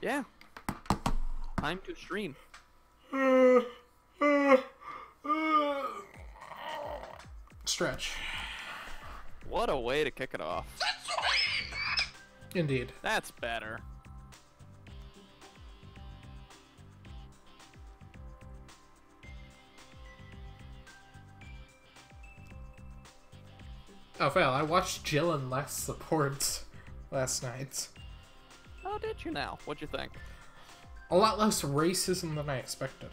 Yeah. Time to stream. Stretch. What a way to kick it off. Indeed. That's better. Oh, Val, I watched Jill and Les support last night. Oh, did you now? What'd you think? A lot less racism than I expected.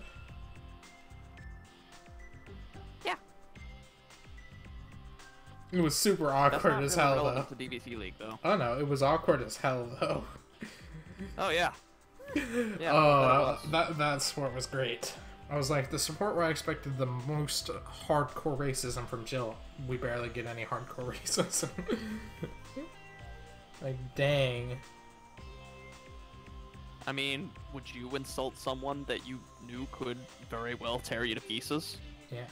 Yeah. It was super awkward as hell, though. To DBZ League, though. Oh no, it was awkward as hell, though. Oh, yeah. Yeah, oh, that support was great. I was like, the support where I expected the most hardcore racism from Jill. We barely get any hardcore racism. Like, dang. I mean, would you insult someone that you knew could very well tear you to pieces? Yeah.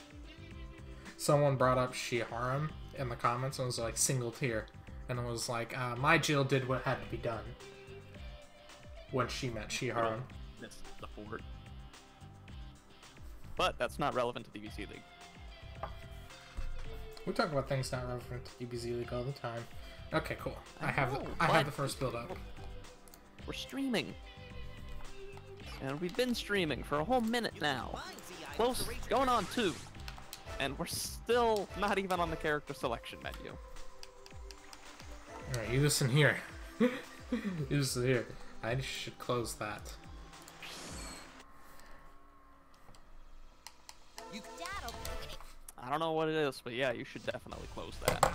Someone brought up Shiharum in the comments and was like, single tier. And it was like, my Jill did what had to be done. When she met Shiharum. Missed the fort. But that's not relevant to DBZ League. We talk about things not relevant to DBZ League all the time. Okay, cool. I have the first build up. We're streaming. And we've been streaming for a whole minute now. Close, going on 2. And we're still not even on the character selection menu. Alright, you listen here. You listen here. I should close that. I don't know what it is, but yeah, you should definitely close that.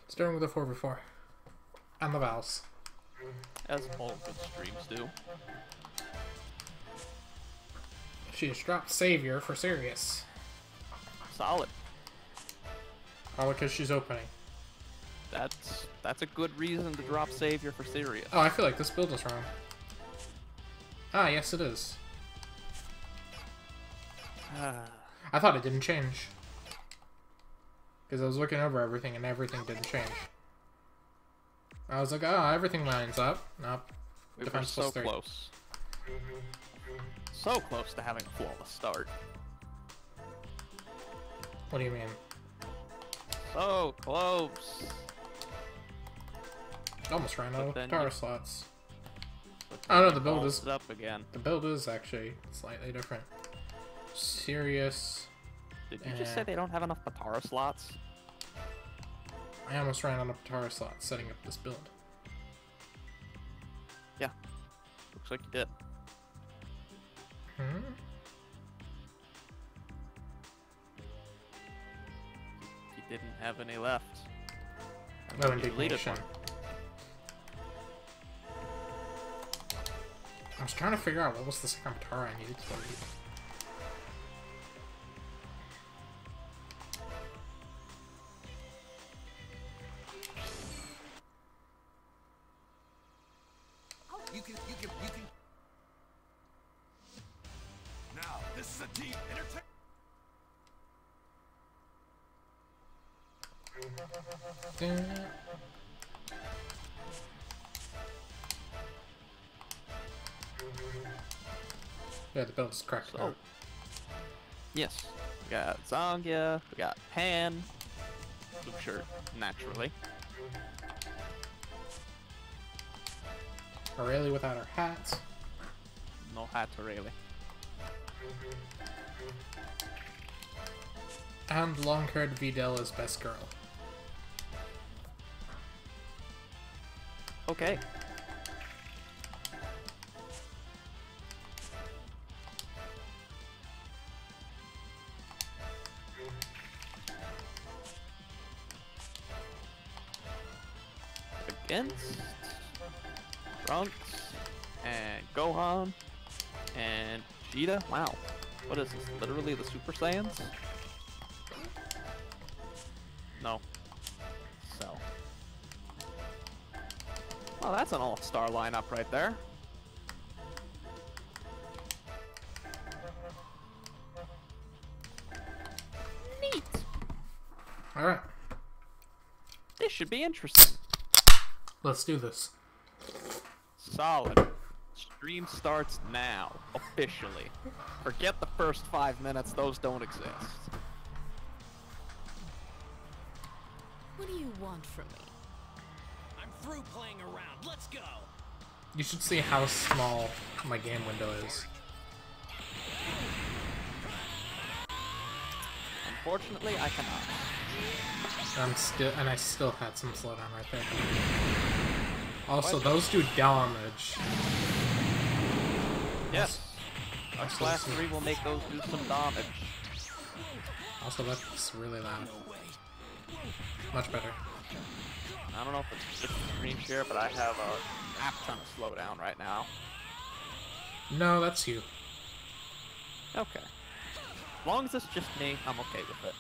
Starting with a 4v4. And the Vals. As all good streams do. She has dropped Savior for Sirius. Solid. Probably because she's opening. That's a good reason to drop Savior for Sirius. Oh, I feel like this build is wrong. Ah, yes it is. I thought it didn't change. Because I was looking over everything and everything didn't change. I was like, oh, everything lines up. Nope. We were Defense so +3. close. So close to having a flawless start. What do you mean? So close. Almost ran out of tower slots. Oh no, the build is up again. The build is actually slightly different. Sirius. Did you just say they don't have enough Patara slots? I almost ran out of Patara slots setting up this build. Yeah. Looks like you did. Hmm? You didn't have any left. No indignation. I was trying to figure out what was the second Patara I needed to leave. You can. Now, this is a deep entertainment. Yeah, the build is correct. So, yes. We got Zongia, we got Pan, blue shirt, naturally. Aurelia without her hat. No hat, really. And long-haired Videl is best girl. Okay. Against Trunks and Gohan and Vegeta. Wow. What is this? Literally the Super Saiyans? No. So. Well, that's an all-star lineup right there. Neat. Alright. This should be interesting. Let's do this. Solid. Stream starts now, officially. Forget the first 5 minutes, those don't exist. What do you want from me? I'm through playing around. Let's go. You should see how small my game window is. Unfortunately, I cannot. I still had some slowdown right there. Also, those do damage. Yes. Our Also, class 3 will make those do some damage. Also, that's really loud. Much better. I don't know if it's just screen share, but I have a app ton of slowdown right now. No, that's you. Okay. As long as it's just me, I'm okay with it.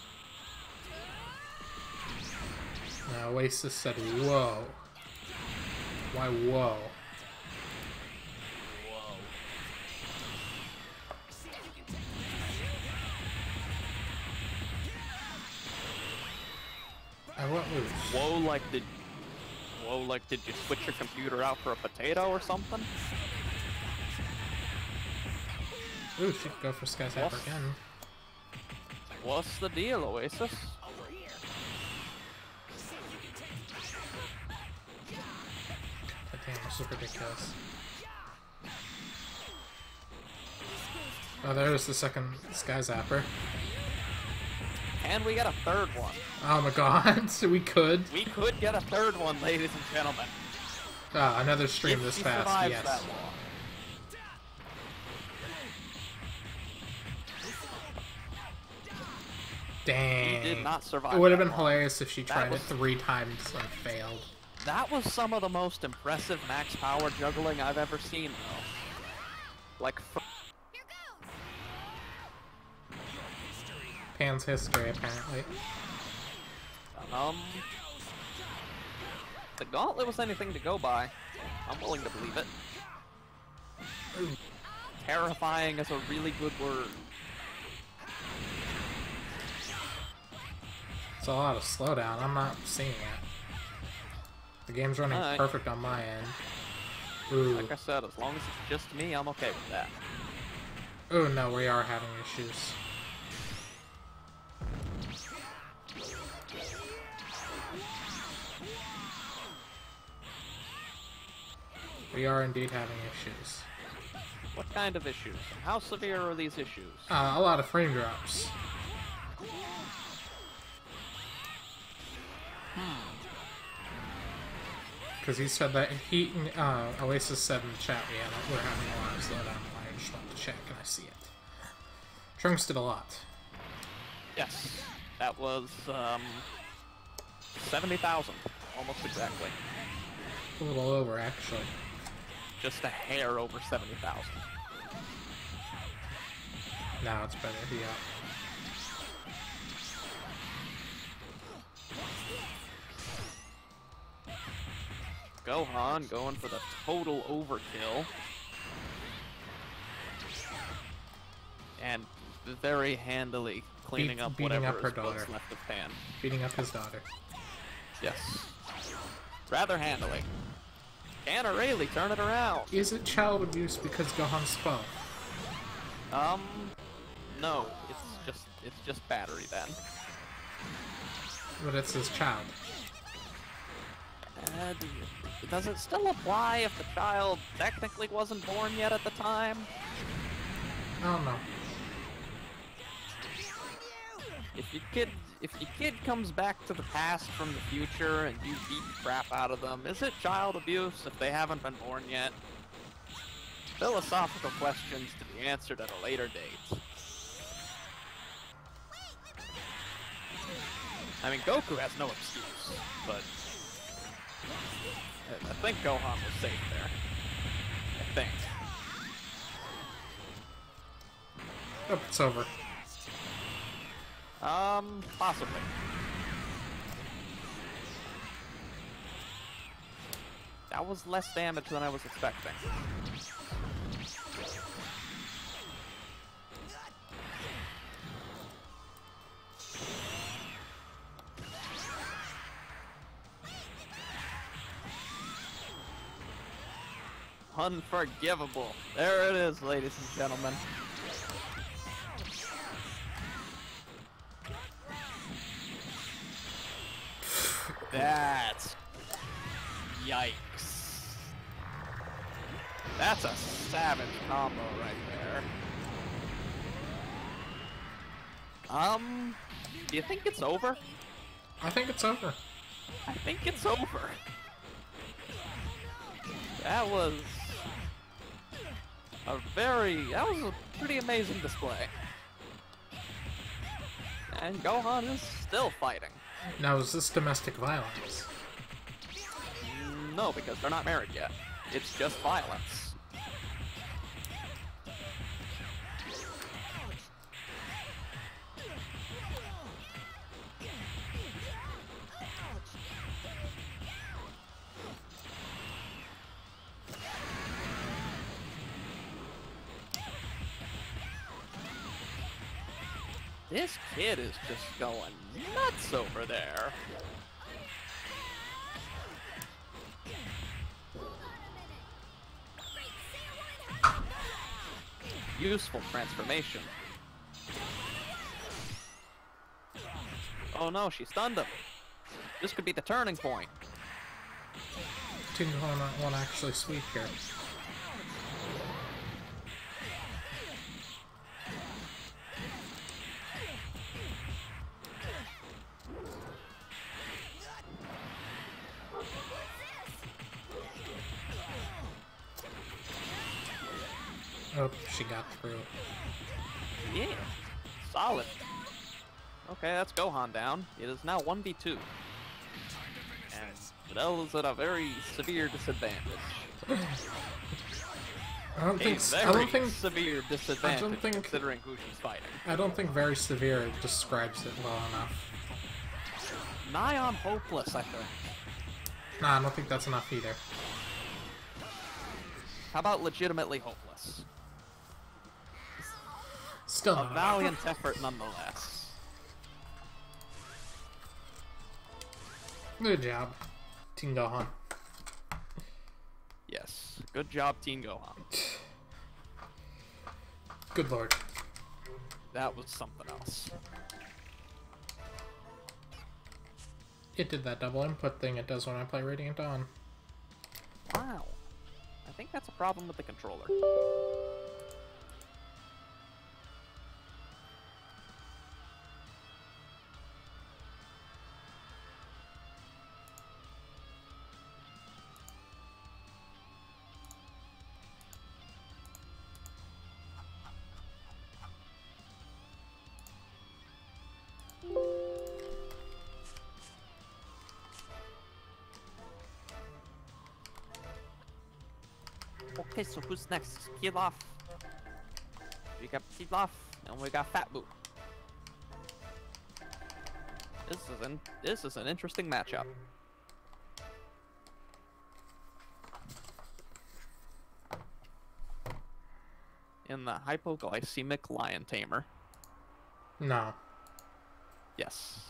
Now, Oasis said, whoa. Why, whoa? What move? Whoa, like did you switch your computer out for a potato or something? Ooh, she could go for Sky Zapper again. What's the deal, Oasis? Damn, this is ridiculous. Oh, there's the second Sky Zapper. And we get a third one. Oh my god, so we could. We could get a third one, ladies and gentlemen. Ah, another stream If this she fast, survives yes. that long. Dang. He did not survive. It would have that been long. hilarious if she tried was- it 3 times and failed. That was some of the most impressive max power juggling I've ever seen, though. Like, Pan's history, apparently. the gauntlet was anything to go by. I'm willing to believe it. Terrifying is a really good word. It's a lot of slowdown. I'm not seeing it. The game's running Alright. perfect on my end. Ooh. Like I said, as long as it's just me, I'm okay with that. Oh no, we are having issues. We are indeed having issues. What kind of issues? And how severe are these issues? A lot of frame drops. Because he said that Oasis said in the chat, we're having a lot of slowdown. I just want to check and I see it. Trunks did a lot. Yes, that was 70,000, almost exactly. A little over, actually. Just a hair over 70,000. Now it's better, yeah. Gohan going for the total overkill. And very handily cleaning up beating whatever up her is what's daughter. left of Pan. Beating up his daughter. Yes. Rather handily. Can Rayleigh turn it around? Is it child abuse because Gohan spoke? No. It's just battery then. But it's his child. Does it still apply if the child technically wasn't born yet at the time? I don't know. If your kid comes back to the past from the future and you beat the crap out of them, is it child abuse if they haven't been born yet? Philosophical questions to be answered at a later date. I mean, Goku has no excuse, but I think Gohan was safe there. I think. Oh, it's over. Possibly. That was less damage than I was expecting. Unforgivable. There it is, ladies and gentlemen. That's... Yikes. That's a savage combo right there. Do you think it's over? I think it's over. I think it's over. That was a pretty amazing display. And Gohan is still fighting. Now, is this domestic violence? No, because they're not married yet. It's just violence. This kid is just going nuts over there. Useful transformation. Oh no, she stunned him. This could be the turning point. Tingle won't actually sweep here. Oh, she got through. Yeah, solid. Okay, that's Gohan down. It is now 1v2. And Videl is at a very severe disadvantage. I don't think severe disadvantage considering who she's fighting. I don't think very severe describes it well enough. Nigh on hopeless, I think. Nah, I don't think that's enough either. How about legitimately hopeless? Still A not enough. valiant effort nonetheless. Good job, Team Gohan. Yes, good job, Teen Gohan. Good lord. That was something else. It did that double input thing it does when I play Radiant Dawn. Wow. I think that's a problem with the controller. Okay, so who's next? Pilaf. We got Pilaf, and we got Fat Boo. This is an interesting matchup. In the hypoglycemic lion tamer. No. Yes.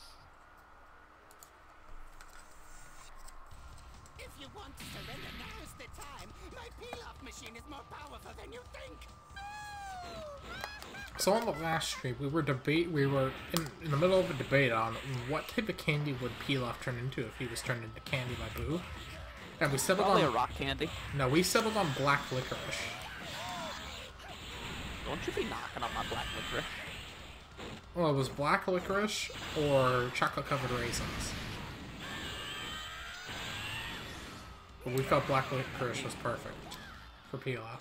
If you want to surrender, now's the time. My Pilaf machine is more powerful than you think. So on the last stream, we were in the middle of a debate on what type of candy would Pilaf turn into if he was turned into candy by Boo. And we settled Probably on a rock candy. No, we settled on black licorice. Don't you be knocking on my black licorice. Well, it was black licorice or chocolate covered raisins. But we felt black licorice was perfect for Pilaf.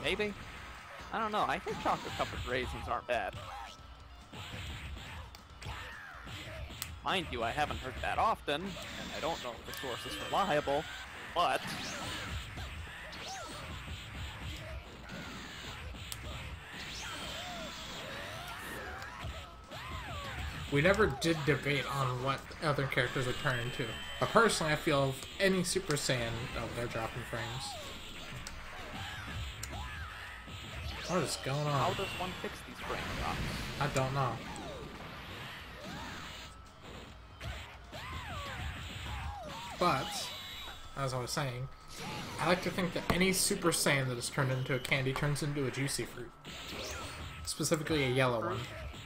Maybe. I don't know. I think chocolate covered raisins aren't bad. Mind you, I haven't heard that often, and I don't know if the source is reliable, but... We never did debate on what other characters would turn into. But personally, I feel if any Super Saiyan... Oh, they're dropping frames. What is going How on? does one fix these frame drops? I don't know. But as I was saying, I like to think that any Super Saiyan that is turned into a candy turns into a juicy fruit. Specifically a yellow one.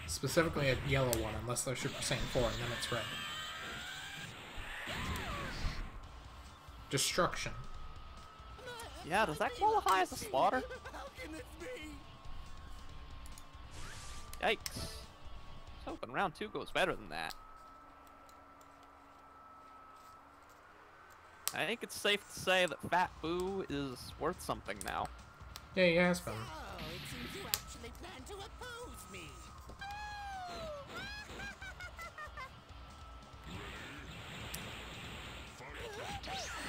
Specifically a yellow one, unless they're Super Saiyan 4, and then it's red. Destruction. Yeah, does that qualify as a slaughter? How can this be? Yikes. I was hoping round 2 goes better than that. I think it's safe to say that Fat Boo is worth something now. Yeah, he has been. Oh, it seems you actually plan to oppose me.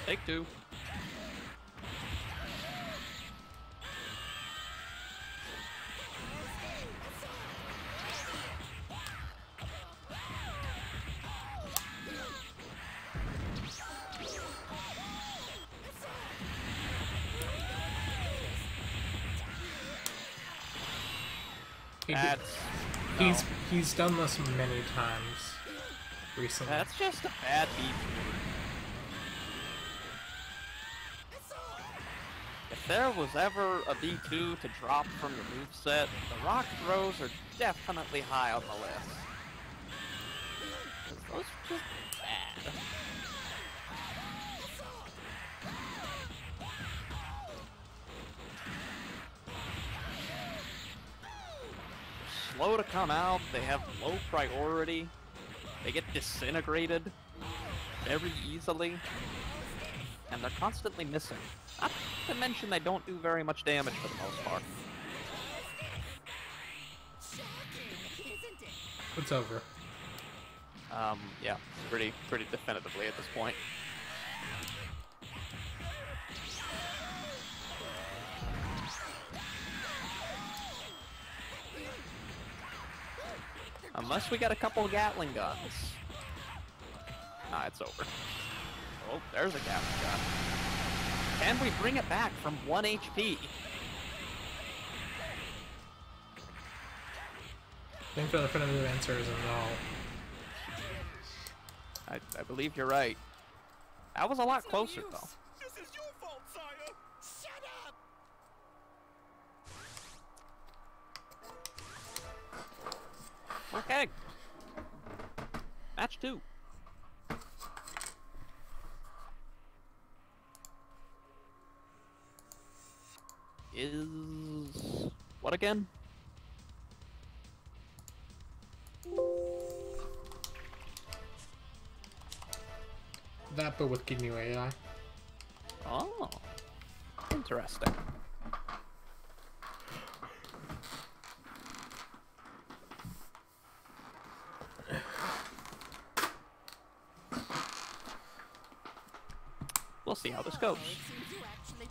Take 2. He's done this many times recently. That's just a bad beat. If there was ever a B2 to drop from the moveset, the rock throws are definitely high on the list. Those are just bad. Slow to come out, they have low priority, they get disintegrated very easily, and they're constantly missing. Not to mention they don't do very much damage for the most part. It's over. Yeah, pretty definitively at this point. Unless we got a couple of Gatling guns. Nah, it's over. Oh, there's a Gatling gun. Can we bring it back from 1 HP? I think the definitive answer is a no. I believe you're right. That was a lot closer, though. This is your fault, sire. Shut up! Okay. Match 2. Is... what again? That, but with Ginyu AI. Oh. Interesting. We'll see how this goes. It seems you actually...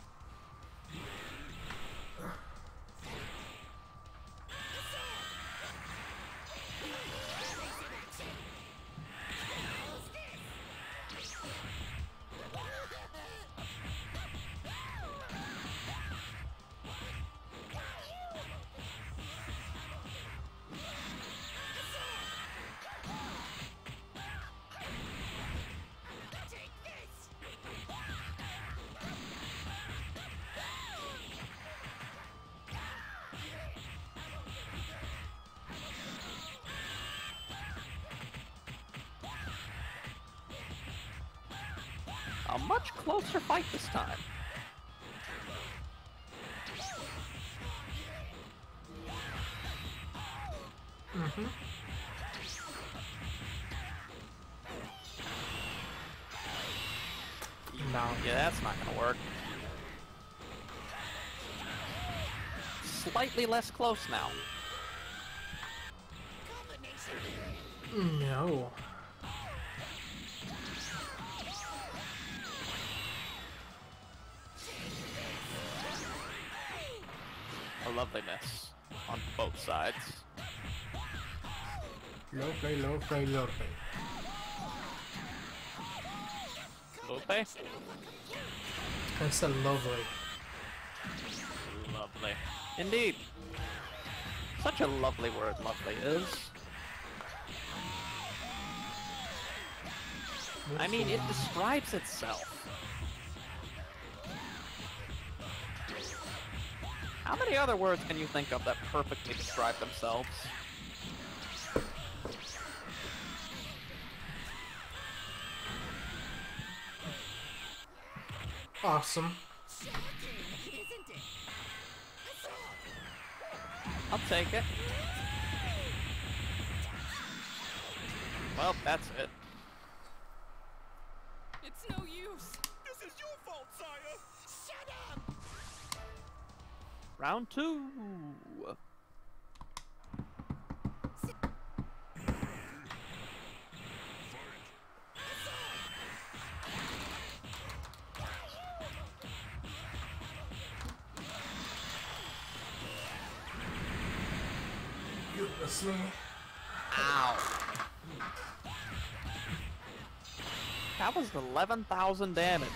A much closer fight this time. No. Yeah, that's not gonna work. Slightly less close now. No. A lovely miss on both sides. Lovely, lovely, lovely. Lope? I said lovely. Lovely. Indeed. Such a lovely word, lovely is. I mean, it describes itself. How many other words can you think of that perfectly describe themselves? Awesome. Shocking, isn't it? Assault! I'll take it. Well, that's it. It's no use. This is your fault, sire. Shut up! Round 2. Goodness me. Ow. That was 11,000 damage.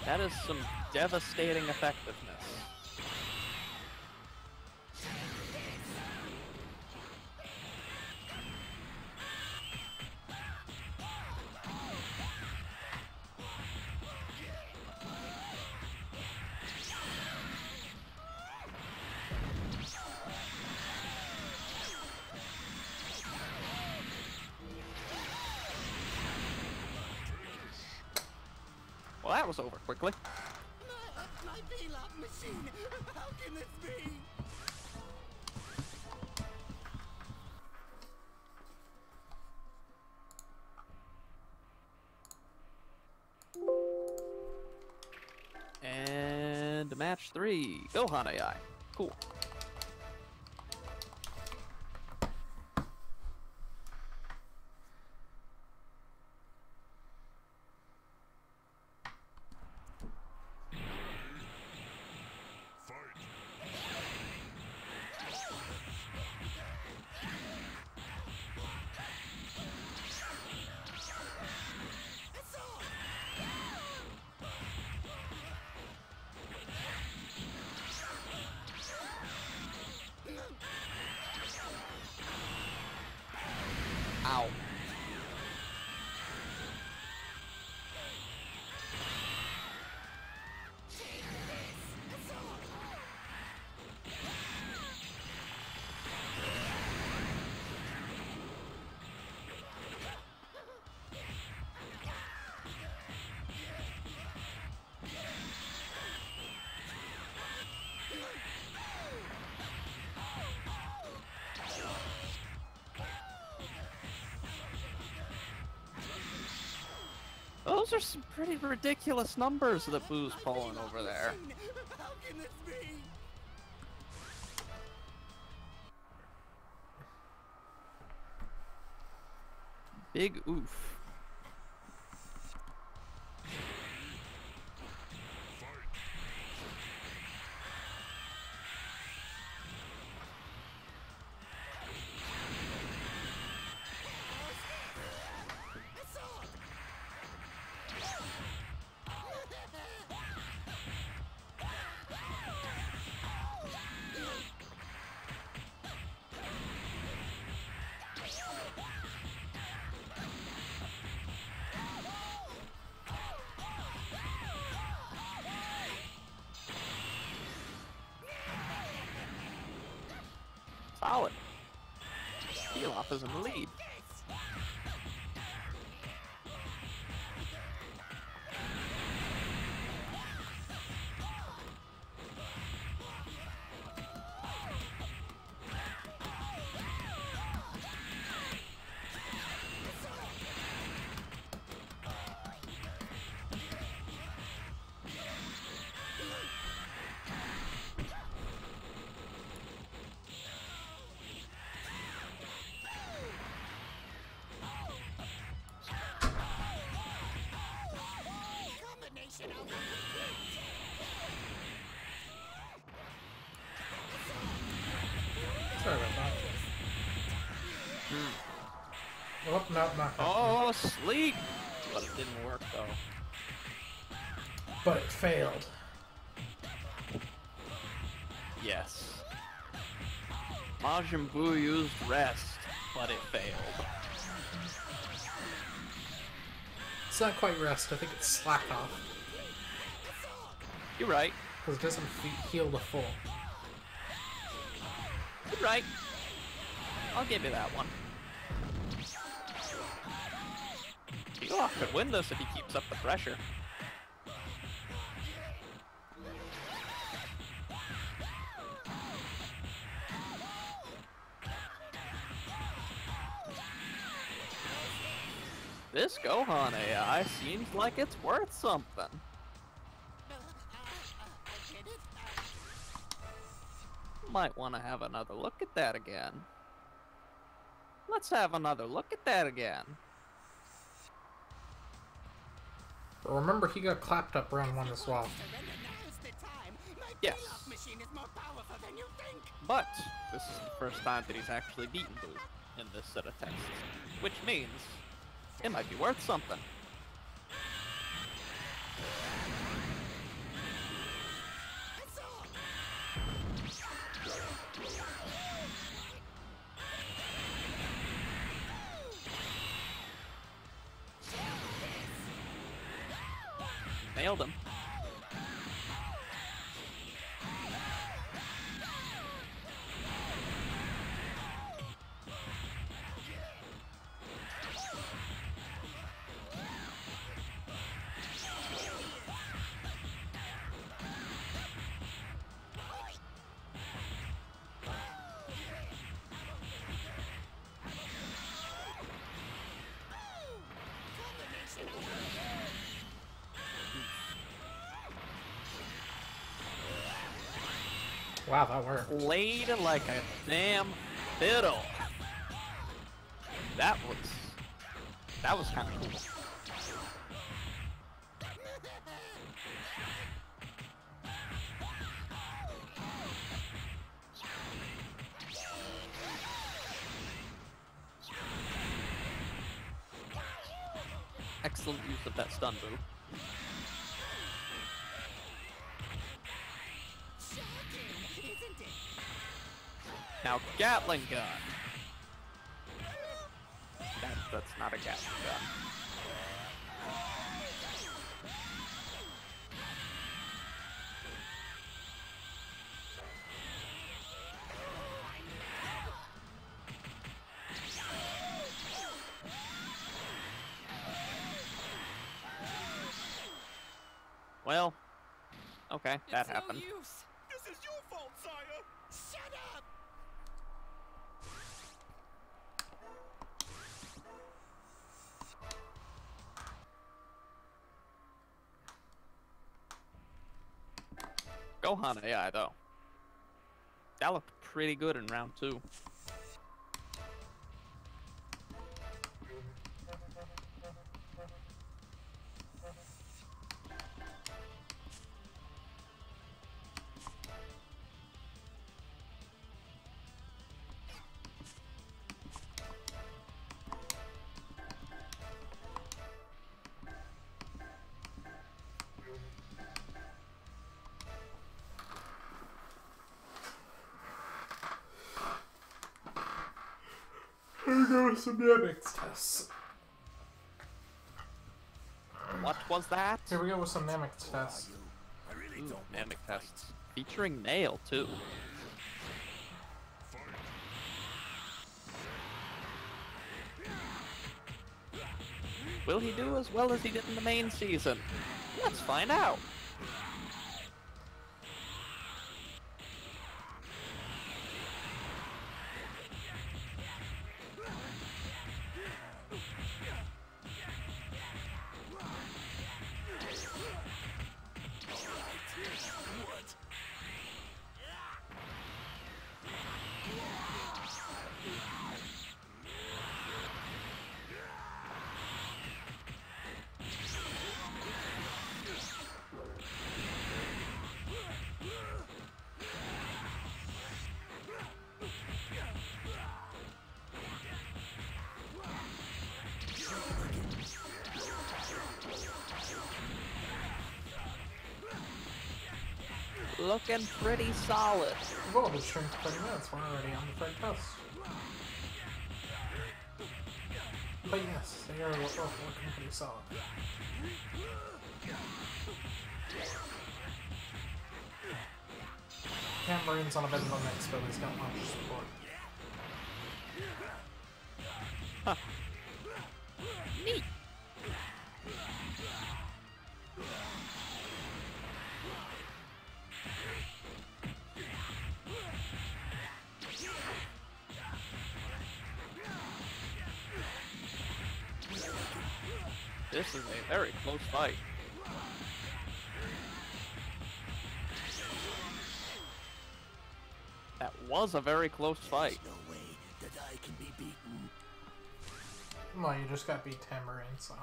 That is some devastating effectiveness. Well, that was over quickly. My Pilaf machine! How can this be? And match 3. Gohan AI. Cool. Ow. Those are some pretty ridiculous numbers that Boo's pulling over there. How can this be? Big oof. Solid. Pilaf is in the lead. Combination of Sorry about that. Well, not. Oh, sleep! But it didn't work though. But it failed. Yes. Majin Buu used rest, but it failed. It's not quite rest, I think it's slack off. You're right. Because it doesn't heal the full. You're right. I'll give you that one. Pilaf could win this if he keeps up the pressure. This Gohan AI seems like it's worth something. I get it. Might want to have another look at that again. Let's have another look at that again. But remember, he got clapped up round 1 as well. Surrender, now's the time. My Yes. Pilaf machine is more powerful than you think. But this is the first time that he's actually beaten Boo in this set of tests, which means it might be worth something. Nailed him. Wow, that worked. Played like a damn fiddle. That was kind of cool. Excellent use of that stun move. Isn't it? Now, Gatling gun. That's not a Gatling gun. Well, okay, that happened. This is your fault, sire. Shut up! Gohan AI, though. That looked pretty good in round 2. Here goes some Namek tests. What was that? Here we go with some Namek tests. Ooh, Namek tests. Featuring Nail, too. Will he do as well as he did in the main season? Let's find out. Looking pretty solid. Well, the shrink 30 minutes. We're already on the third test. But yes, they are looking pretty solid. Tambourine's on a bit of a mix, but he's got much support. Huh. Neat. This is a very close fight. That was a very close fight. No way that I can be beaten. Well, you just got beat Tambourine, so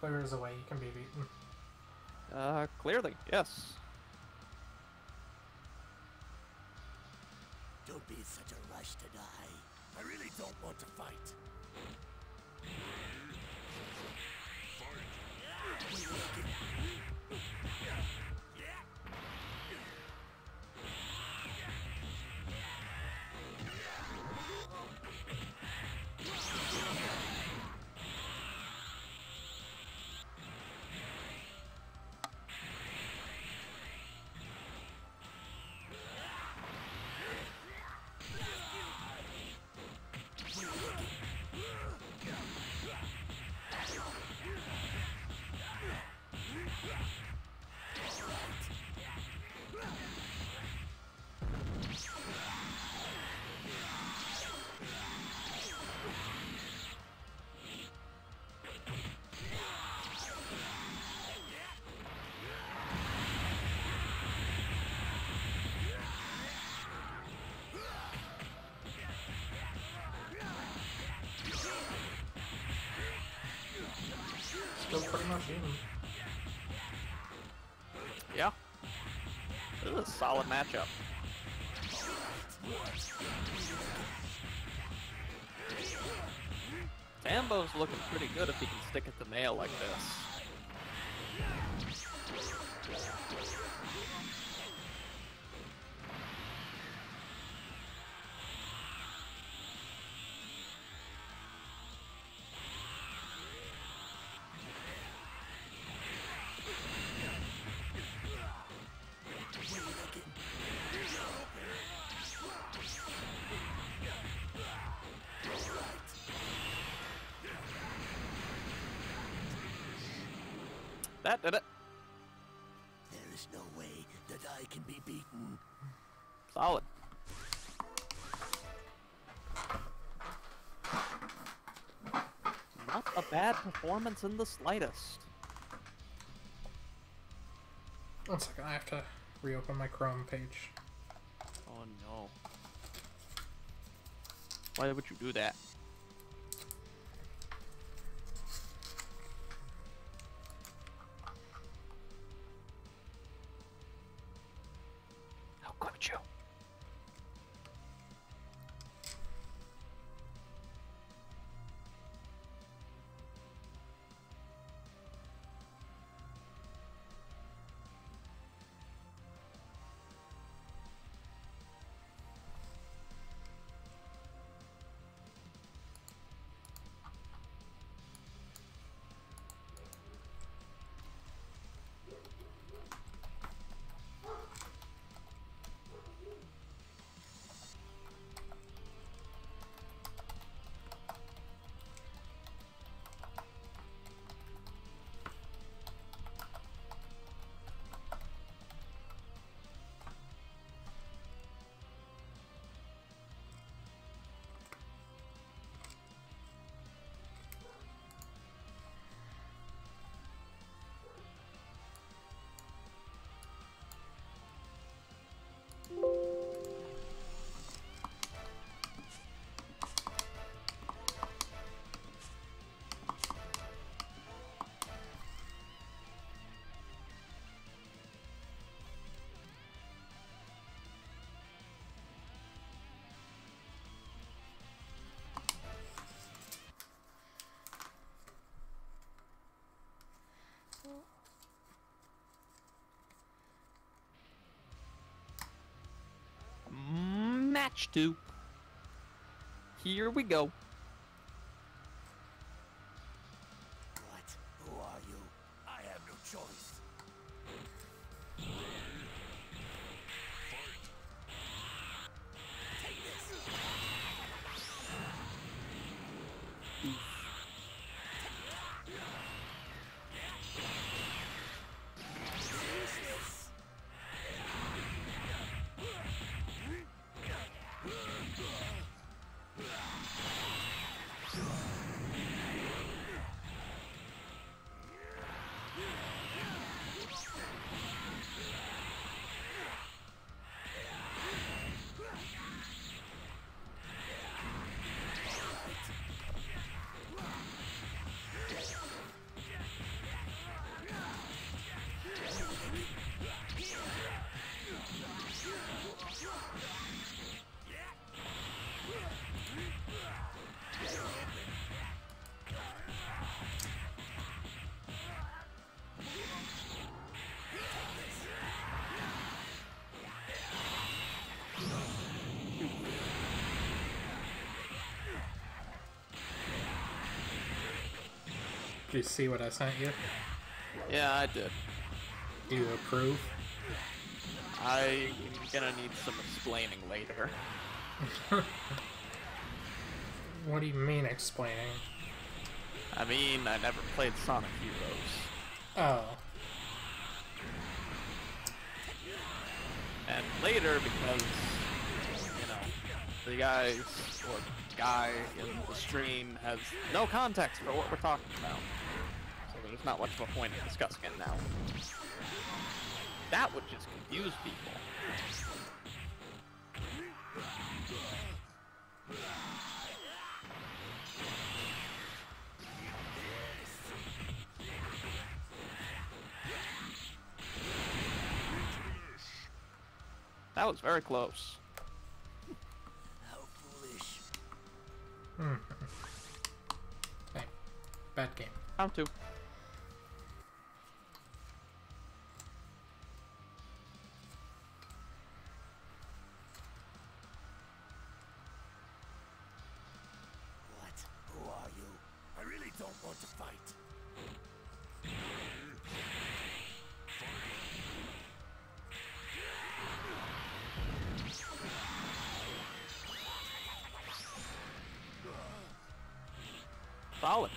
there is a way you can be beaten. Clearly, yes. Don't be in such a rush to die. I really don't want to fight. Still pretty much even. Yeah. This is a solid matchup. Tambo's looking pretty good if he can stick it to nail like this. That did it. There is no way that I can be beaten. Solid. Not a bad performance in the slightest. One second, I have to reopen my Chrome page. Oh no. Why would you do that? How could you? Match 2. Here we go. Did you see what I sent you? Yeah, I did. Do you approve? I'm gonna need some explaining later. What do you mean explaining? I mean, I never played Sonic Heroes. Oh. And later, because, you know, the guys, or guy in the stream has no context for what we're talking about. So there's not much of a point in discussing it now. That would just confuse people. That was very close. How foolish. Hey, bad game. Round 2. What? Who are you? I really don't want to fight. Solid.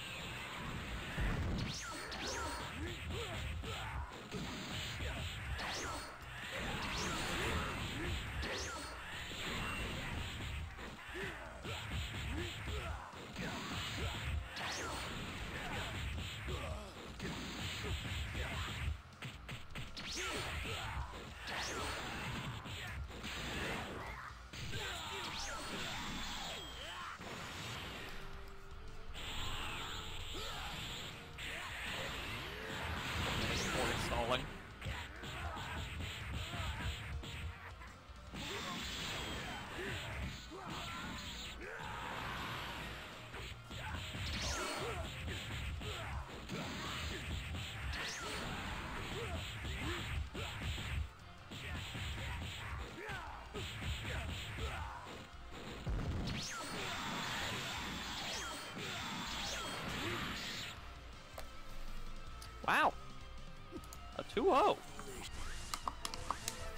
Stalling. Wow. A 2-0.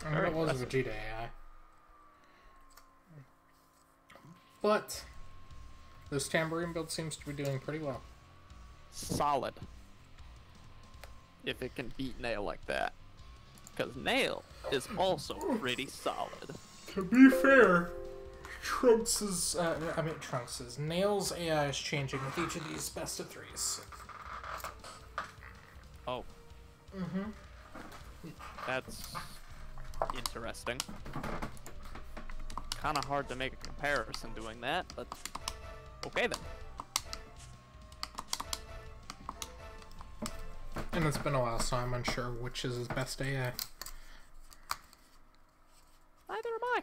I mean, it was a Vegeta AI. But this tambourine build seems to be doing pretty well. Solid. If it can beat Nail like that. Because Nail is also pretty solid. To be fair, Nail's AI is changing with each of these best of threes. Oh. That's interesting. Kind of hard to make a comparison doing that, but okay then. And it's been a while, so I'm unsure which is his best AI. Neither am I.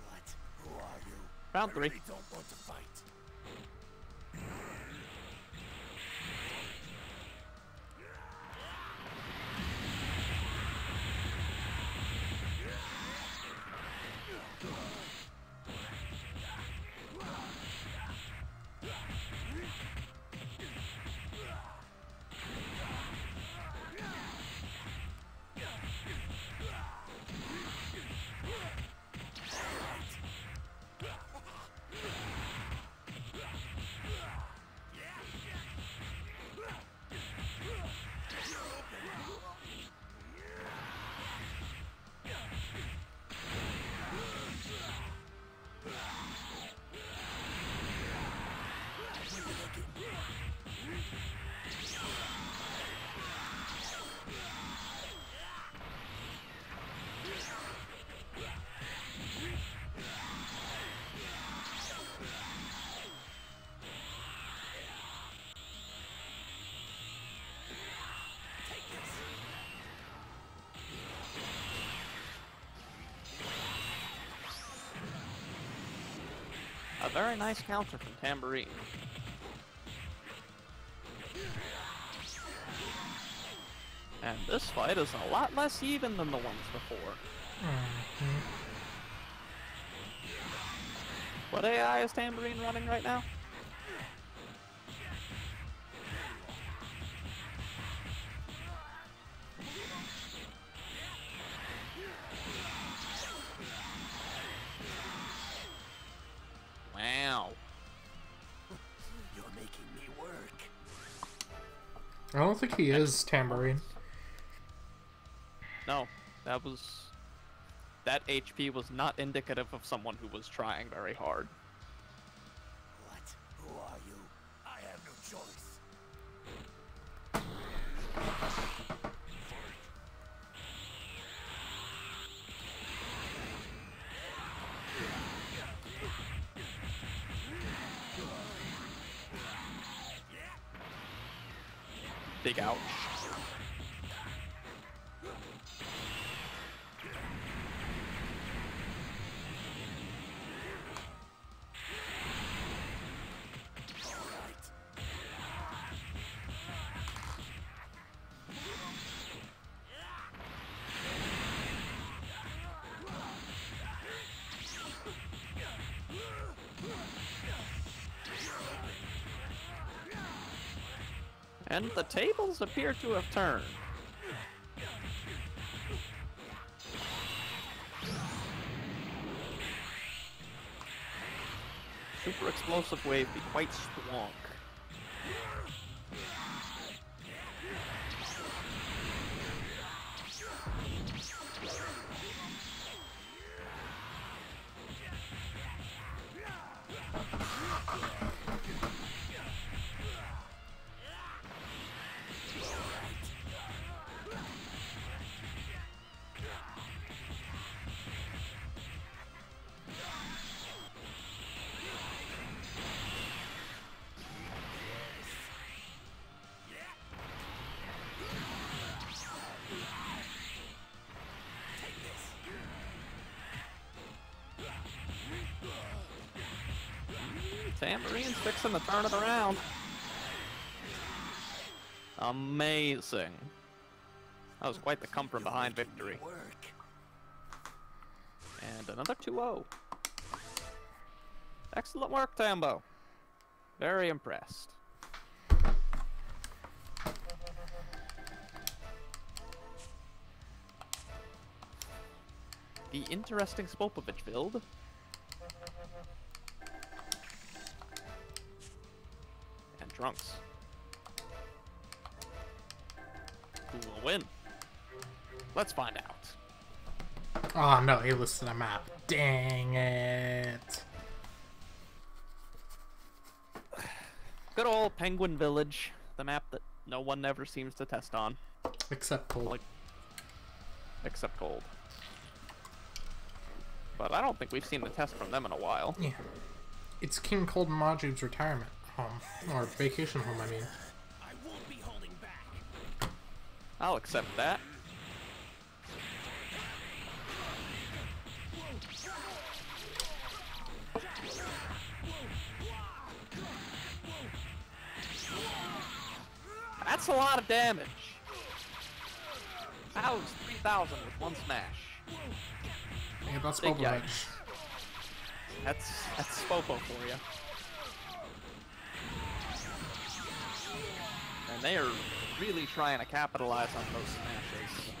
What? Who are you? Round I 3. really don't want to fight. very nice counter from Tambourine. And this fight is a lot less even than the ones before. What AI is Tambourine running right now? Wow. You're making me work. I don't think he is Tambourine. No, that HP was not indicative of someone who was trying very hard. What? Who are you? I have no choice. Big ouch. And the tables appear to have turned. Super explosive wave be quite strong. Tambourine's fixing to turn it around. Amazing. That was quite the come from behind victory. And another 2-0. Excellent work, Tambo. Very impressed. The interesting Spopovich build. And Trunks. Who will win? Let's find out. Oh no, he listed a map. Dang it. Good old Penguin Village, the map that no one ever seems to test on. Except Cold. Except Cold. But I don't think we've seen the test from them in a while. Yeah. It's King Cold Majib's retirement home. Or vacation home, I mean. I won't be holding back. I'll accept that. That's a lot of damage. That was 3,000 with one smash. Yeah, that's Big Spopovich. yikes. That's Spopo for you. And they are really trying to capitalize on those smashes.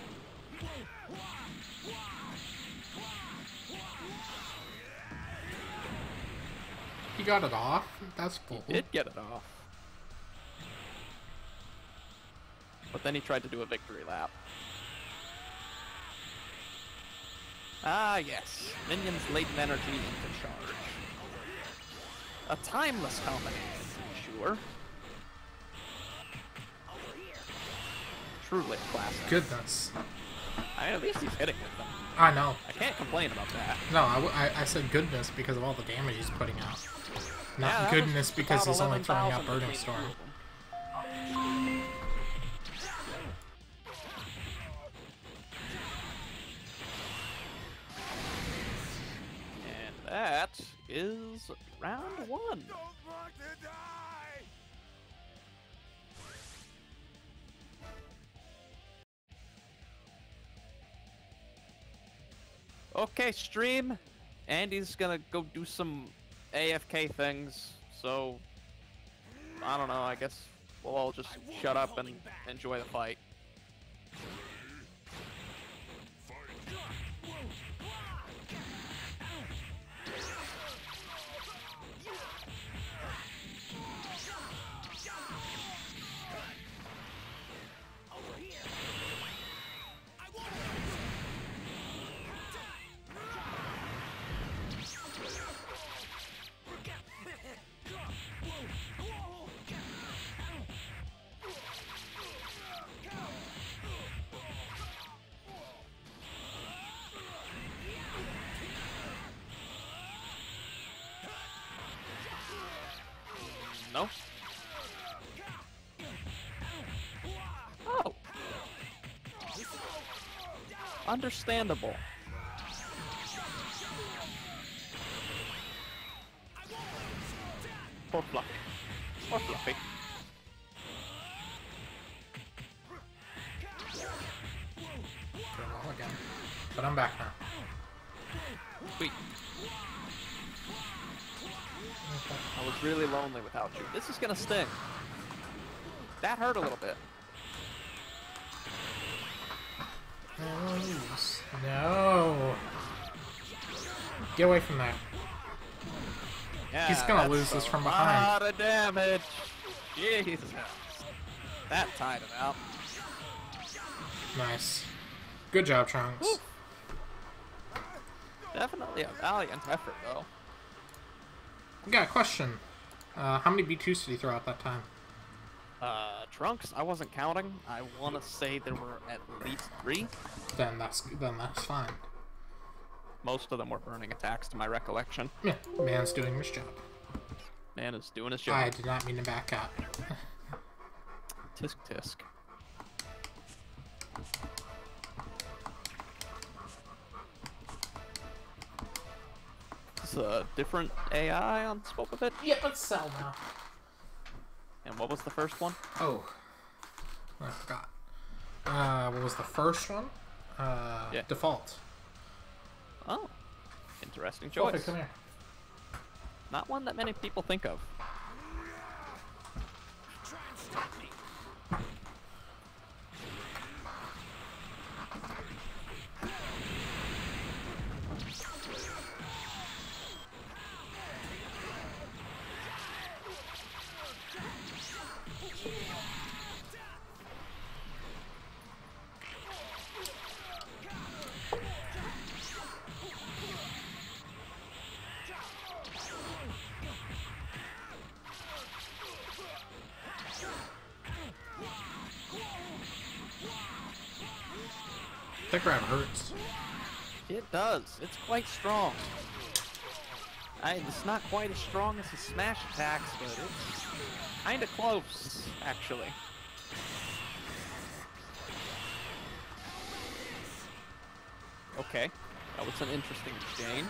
He got it off? That's cool. He did get it off. But then he tried to do a victory lap. Ah, yes. Minions' latent energy into charge. A timeless combination, sure. Truly a classic. Goodness. I mean, at least he's hitting with them. I know. I can't complain about that. No, I said goodness because of all the damage he's putting out. Not Yeah, that goodness was because about he's only throwing out 11,000 Burning between Storm. the two of them. And that is round 1. Don't want to die! Okay, stream. Andy's gonna go do some AFK things, so I don't know, I guess we'll all just shut up and enjoy the fight. No? Oh! Understandable. Poor Fluffy. Poor Fluffy. Well, again. But I'm back now. Sweet. I was really lonely without you. This is gonna sting. That hurt a little bit. No. Get away from that. Yeah, He's gonna that's lose this a from behind. lot of damage. Jesus. That tied him out. Nice. Good job, Trunks. Woo. Definitely a valiant effort, though. I got a question. How many B2s did he throw out that time? Trunks, I wasn't counting. I want to say there were at least 3. Then that's fine. Most of them were burning attacks, to my recollection. Yeah, man's doing his job. Man is doing his job. I did not mean to back up. Tisk tisk. It's a different AI on Spoke of It. Yep, let's sell now. And what was the first one? Oh, I forgot. What was the first one? Yeah. Default. Oh, interesting Fluffy, choice. come here. Not one that many people think of. Try and stop me. That grab hurts. It does. It's quite strong. It's not quite as strong as his smash attacks, but it's kind of close, actually. Okay, that was an interesting exchange.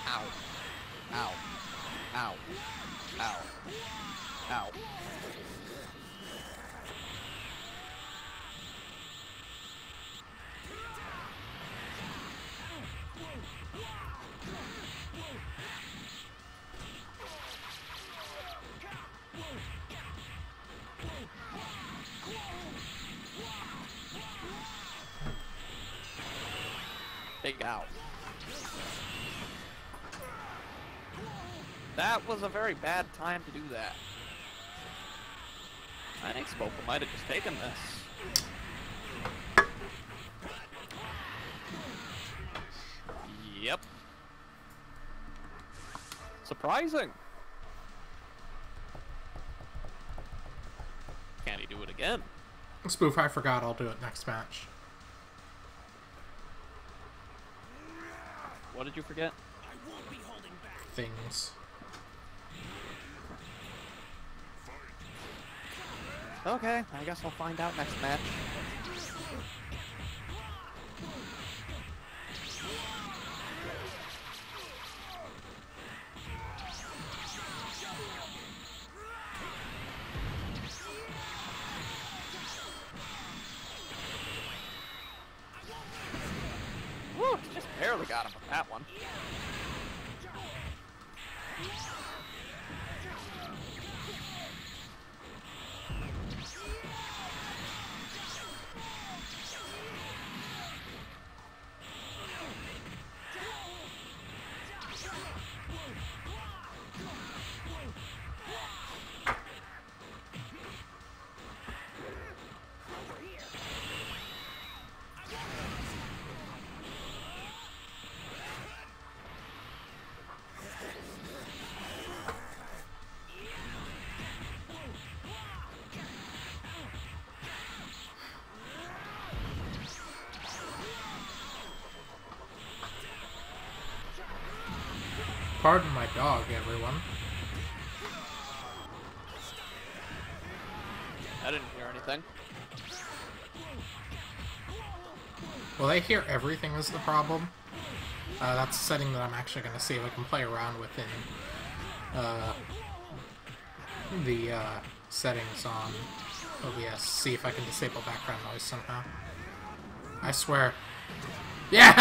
Ow. Ow. Ow. Ow. Ow. Big ow. That was a very bad time to do that. I think Spoke might have just taken this. Yep. Surprising. Can he do it again? Spoof, I forgot. I'll do it next match. What did you forget? I won't be holding back. Things. Okay, I guess I'll find out next match. Woo, just barely got him with that one. Pardon my dog, everyone. I didn't hear anything. Will they hear everything is the problem? That's a setting that I'm actually going to see if I can play around with in the settings on OBS. See if I can disable background noise somehow. I swear. Yeah!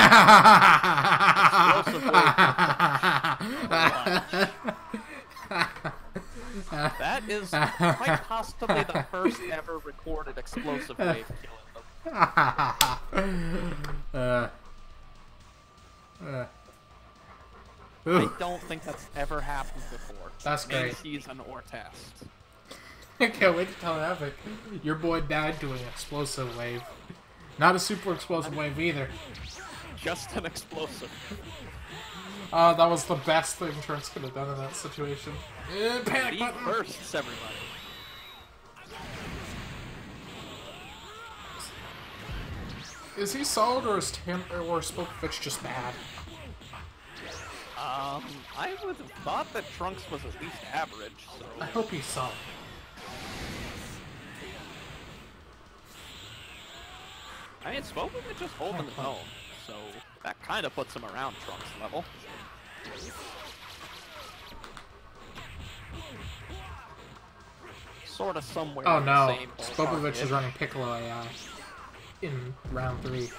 That is quite possibly the first ever recorded explosive wave killing them. I don't think that's ever happened before. That's Main great. season or test. I can't wait to tell Namek. Your boy died doing explosive wave. Not a super explosive wave either. Just an explosive. That was the best thing Trunks could have done in that situation. Panic He button! bursts everybody. Is he solid or is Spopovich just bad? I would have thought that Trunks was at least average, so... I hope he's solid. I mean, Spopovich just holding his own, so that kind of puts him around Trunks level. Sort of somewhere Oh in the no, same ballpark Spopovich is ish. running Piccolo AI in round 3.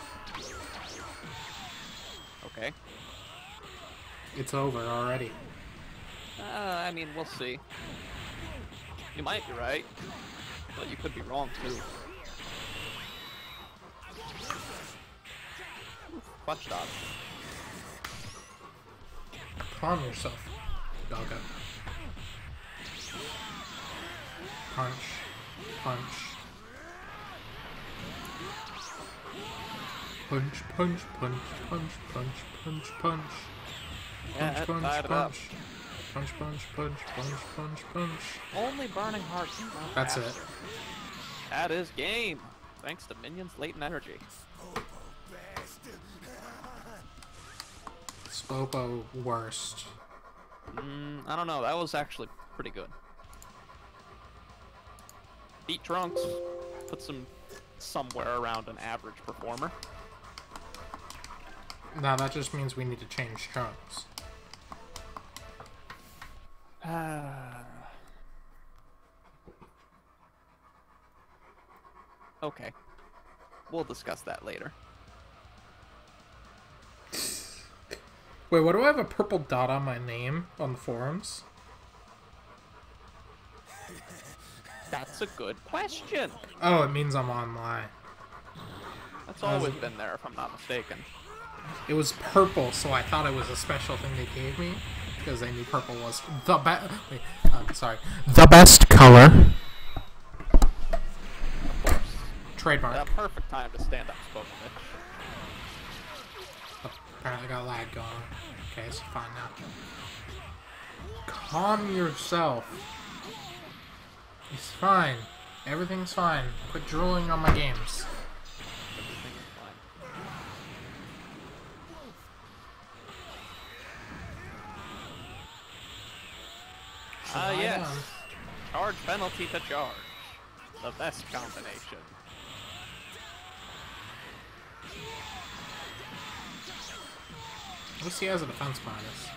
Okay. It's over already. I mean, we'll see. You might be right, but you could be wrong too. Clutch dodge. Calm yourself, doggo. Punch. Punch. Punch, punch, punch, punch, punch, punch, punch. Yeah, Punch, that punch, tied it up. punch. Punch, punch, punch, punch, punch, punch. Only burning heart. not That's faster. it. That is game. Thanks to Minions' latent energy. Spopo worst. I don't know. That was actually pretty good. Beat Trunks. Puts him somewhere around an average performer. Now that just means we need to change Trunks. Okay. We'll discuss that later. Wait, what do I have a purple dot on my name on the forums? That's a good question. Oh, it means I'm online. That's always been there, if I'm not mistaken. It was purple, so I thought it was a special thing they gave me because they knew purple was the best. Wait, sorry, the best color. Of course. Trademark. A perfect time to stand up, Spopovich. Apparently, got lag going on. Okay, it's fine now. Calm yourself. It's fine. Everything's fine. Quit drooling on my games. Everything is fine. Lie Yes. down. Charge penalty to charge. the best combination. At least he has a defense minus.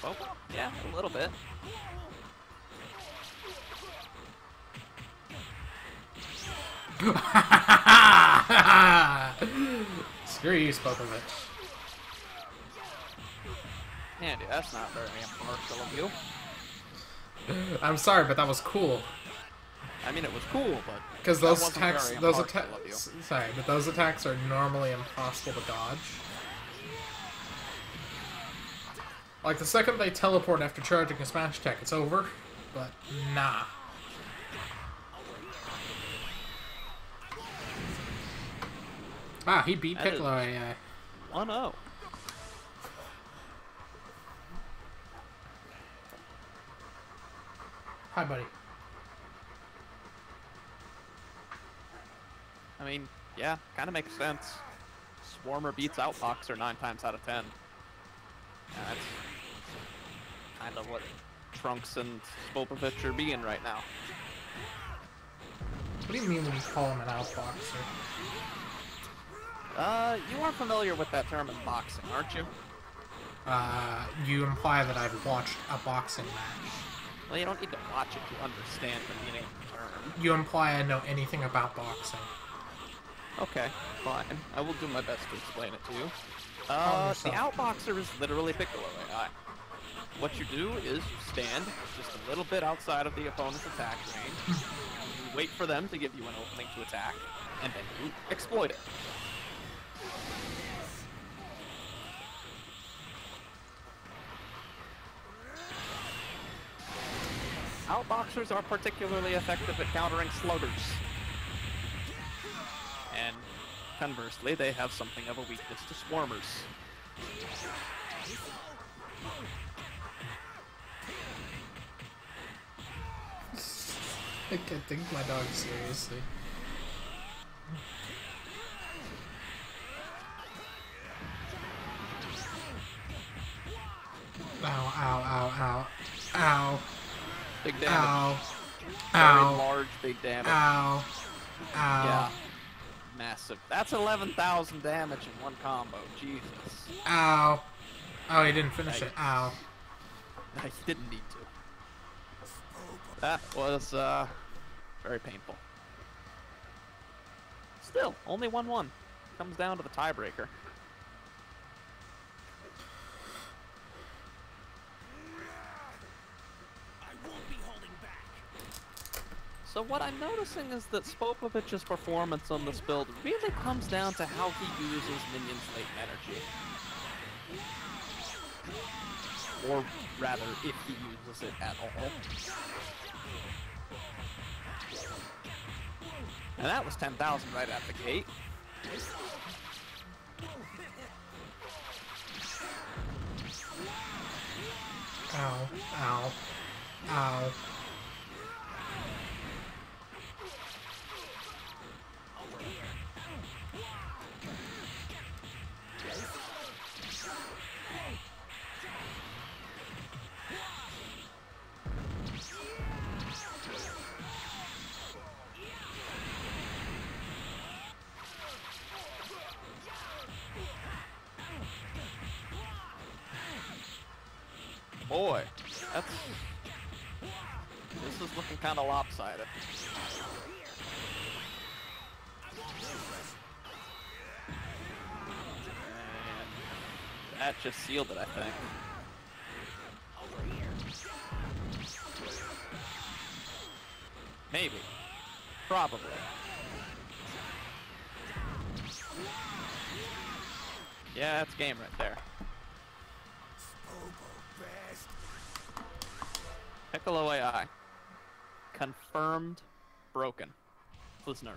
Oh, yeah, a little bit. Screw you, Spopovich. Andy, that's not very impartial of you. I'm sorry, but that was cool. I mean, it was cool, but Because that those wasn't attacks, very those impartial of you. attacks, sorry, but those attacks are normally impossible to dodge. Like, the second they teleport after charging a smash attack, it's over. But, nah. Ah, he beat That is Piccolo AI. 1-0. Hi, buddy. I mean, yeah, kind of makes sense. Swarmer beats Outboxer 9 times out of 10. That's kind of what Trunks and Spopovich are being right now. What do you mean when you call him an outboxer? You are familiar with that term in boxing, aren't you? You imply that I've watched a boxing match. Well, you don't need to watch it to understand the meaning of the term. You imply I know anything about boxing. Okay, fine. I will do my best to explain it to you. Calm The yourself. Outboxer is literally Piccolo AI. What you do is you stand just a little bit outside of the opponent's attack range. You wait for them to give you an opening to attack, and then you exploit it. Outboxers are particularly effective at countering sluggers. And conversely, they have something of a weakness to swarmers. I can't take my dog seriously. Ow, ow, ow, ow. Ow. Big damage. Ow. Very Ow. large, big damage. Ow. Ow. Yeah. Massive. That's 11,000 damage in one combo. Jesus. Ow. Oh, he didn't finish it. Ow. He didn't need to. That was, very painful. Still, only 1-1. Comes down to the tiebreaker. So what I'm noticing is that Spopovich's performance on this build really comes down to how he uses minions' latent energy. Or rather, if he uses it at all. And that was 10,000 right out the gate. Ow. Ow. Ow. Boy, that's... This is looking kind of lopsided. And that just sealed it, I think. Maybe. Probably. Yeah, that's game right there. Piccolo AI. Confirmed broken. Let's nerf.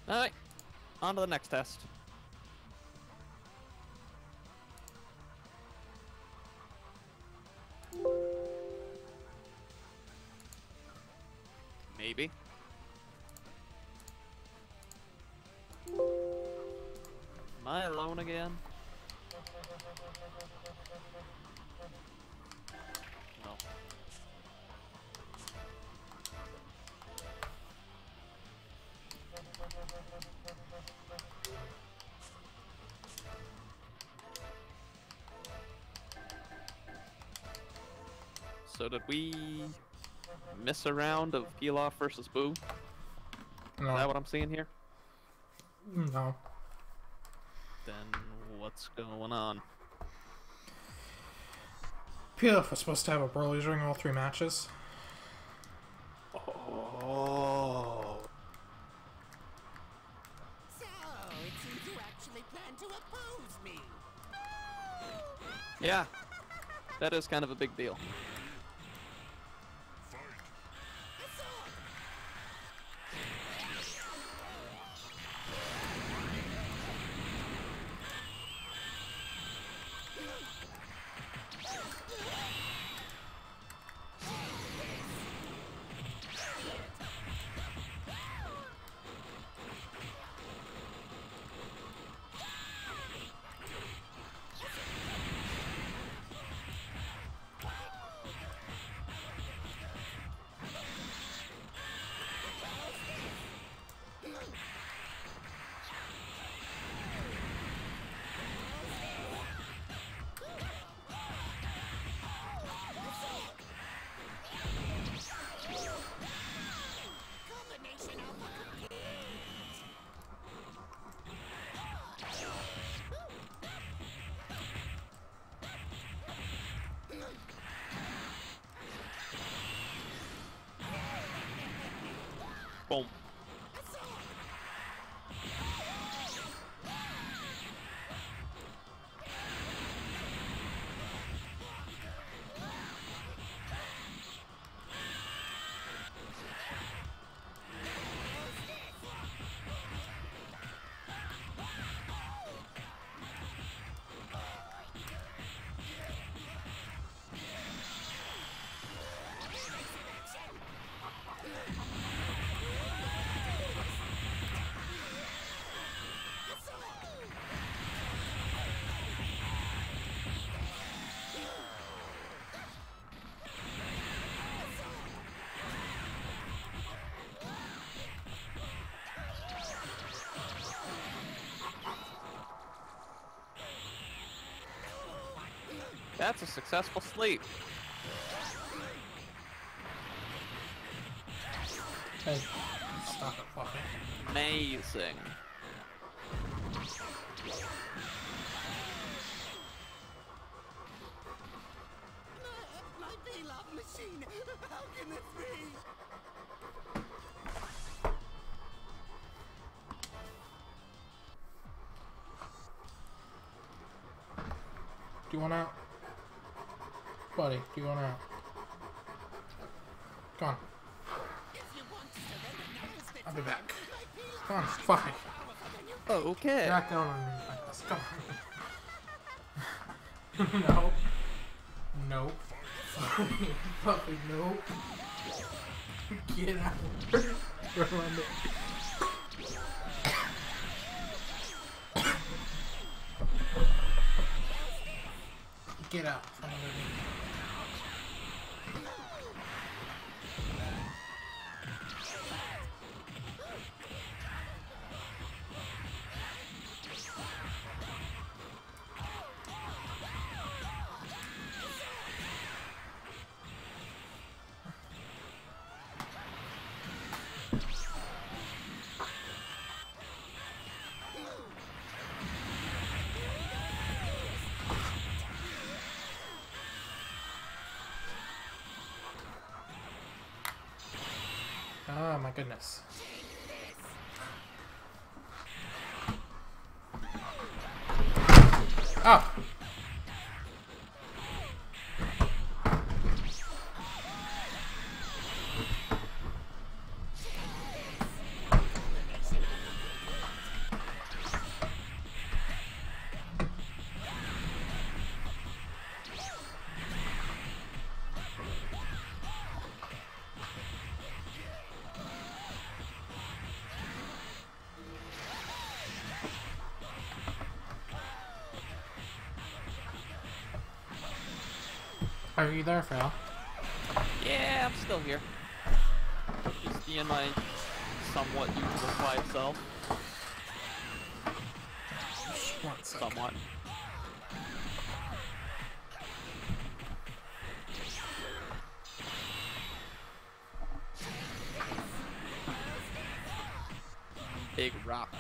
Alright, on to the next test. Maybe. Am I alone again? No. So did we miss a round of Pilaf versus Boo? Is that what I'm seeing here? No. Then what's going on? Pilaf was supposed to have a Broly during all 3 matches. Oh. So, it seems you actually plan to oppose me. Yeah, that is kind of a big deal. Boom. That's a successful sleep. Hey, stop it, fucking. Amazing. My Pilaf machine! How can this be? Do you want out? Buddy, do you want out? Come on. I'll be back. Come on, fuck it. Okay. You're not going on me like this. Come on. No. Nope. Fucking nope. Get out. Run it. Get out from under me. Oh my goodness. Oh! Are you there, Val? Yeah, I'm still here. Just being my somewhat usual quiet self. One sec. Somewhat. Big rock.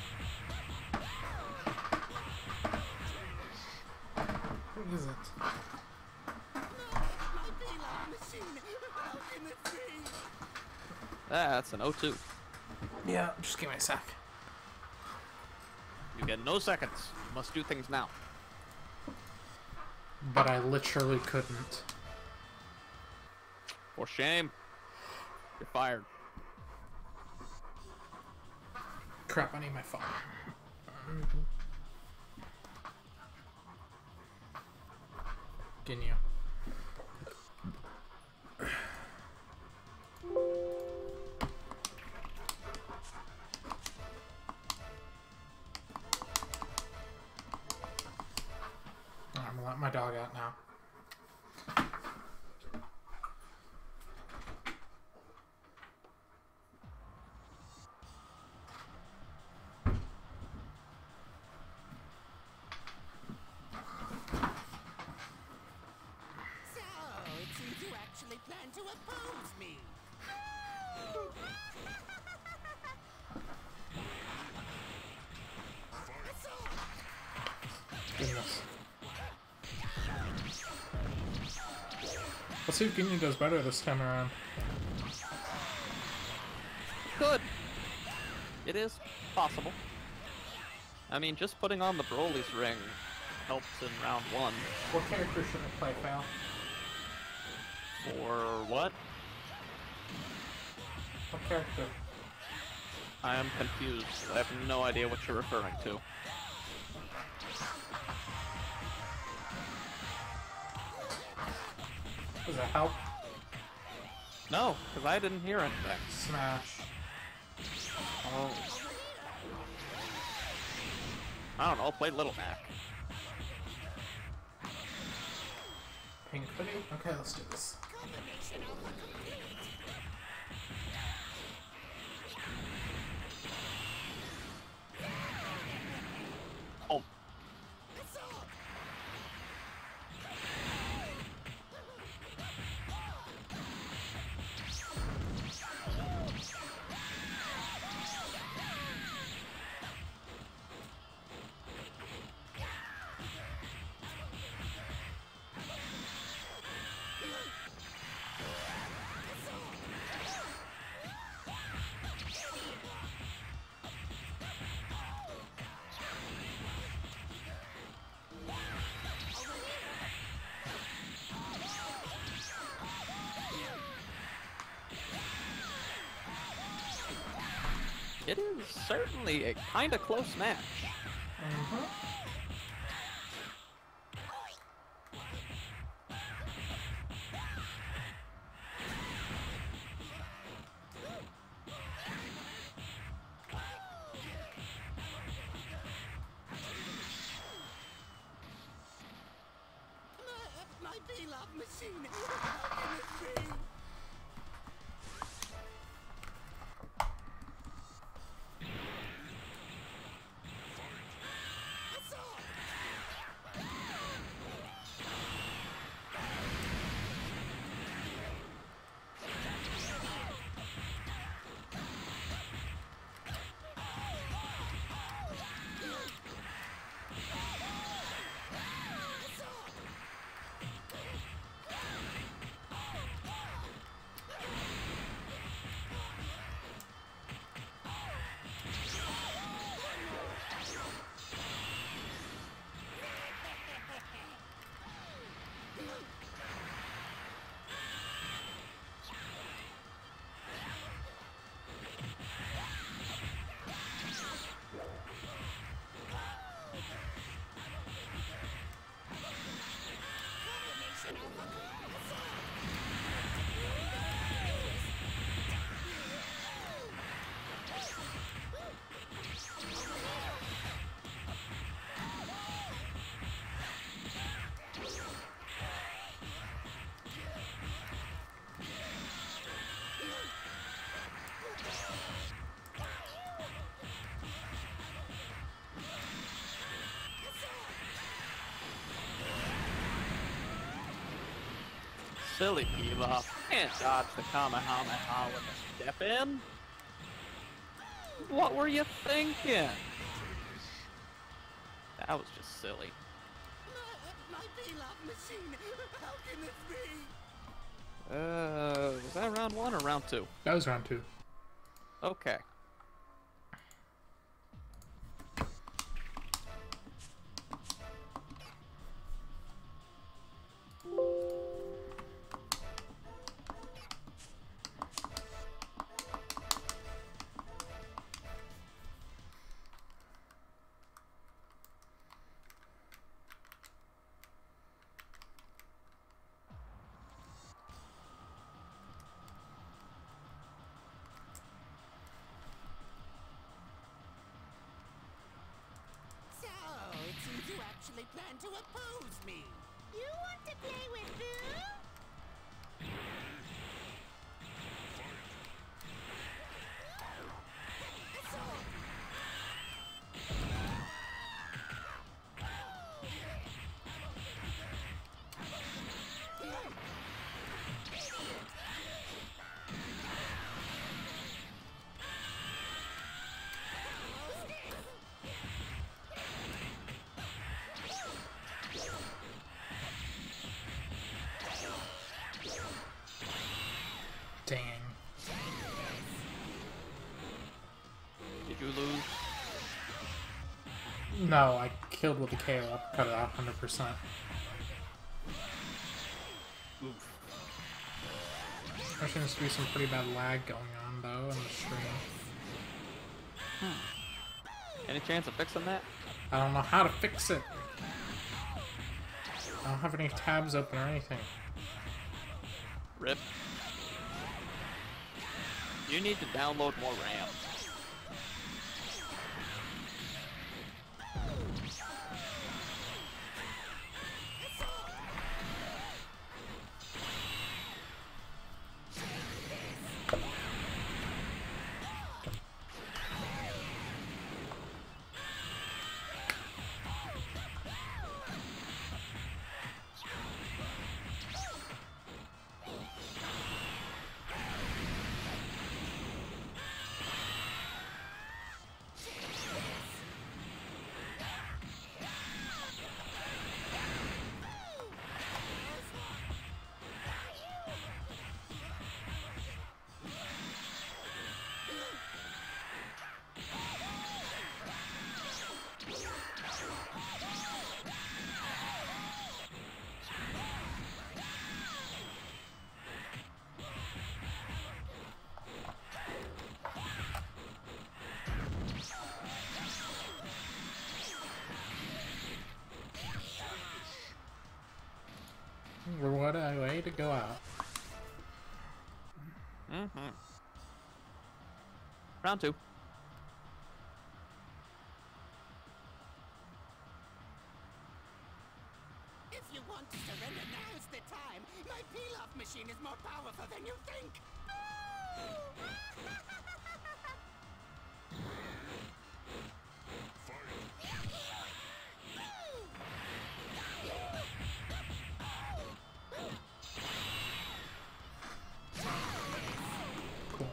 What is it? That's an O2. Yeah, just give me a sec. You get no seconds. You must do things now. But I literally couldn't. For shame. You're fired. Crap, I need my phone. Can you? I'm gonna let my dog out now. So, it seems you actually plan to oppose me. Goodness. Let's see if Ginyu does better this time around. Good. It is possible. I mean, just putting on the Broly's ring helps in round 1. What character should I play, Val? For what? What character? I am confused. I have no idea what you're referring to. Does that help? No, because I didn't hear anything. Smash. Oh. I don't know, play Little Mac. Pink hoodie? Okay, let's do this. Oh. It is certainly a kinda close match. Mm-hmm. My Pilaf machine! How can it be? silly, Pilaf. Can't dodge the Kamehameha with a step in. What were you thinking? That was just silly. My Pilaf machine! How can this be? Was that round 1 or round 2? That was round 2. Okay. So, it seems you actually plan to oppose me. You want to play with Boo? Dang. Did you lose? No, I killed with the KO uppercut at 100%. Oof. There seems to be some pretty bad lag going on, though, in the stream. Any chance of fixing that? I don't know how to fix it. I don't have any tabs open or anything. Rip. You need to download more RAM. What a way to go out. Round 2. If you want to surrender, now's the time. My Pilaf machine is more powerful than you think. Cool.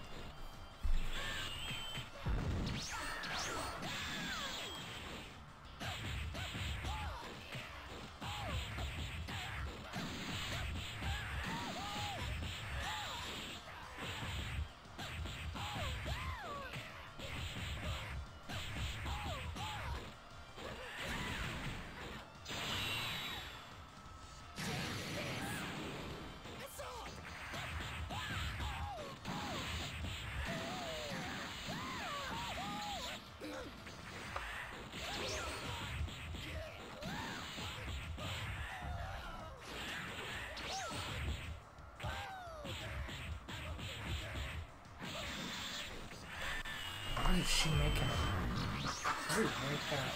Why is she making it? Very fast.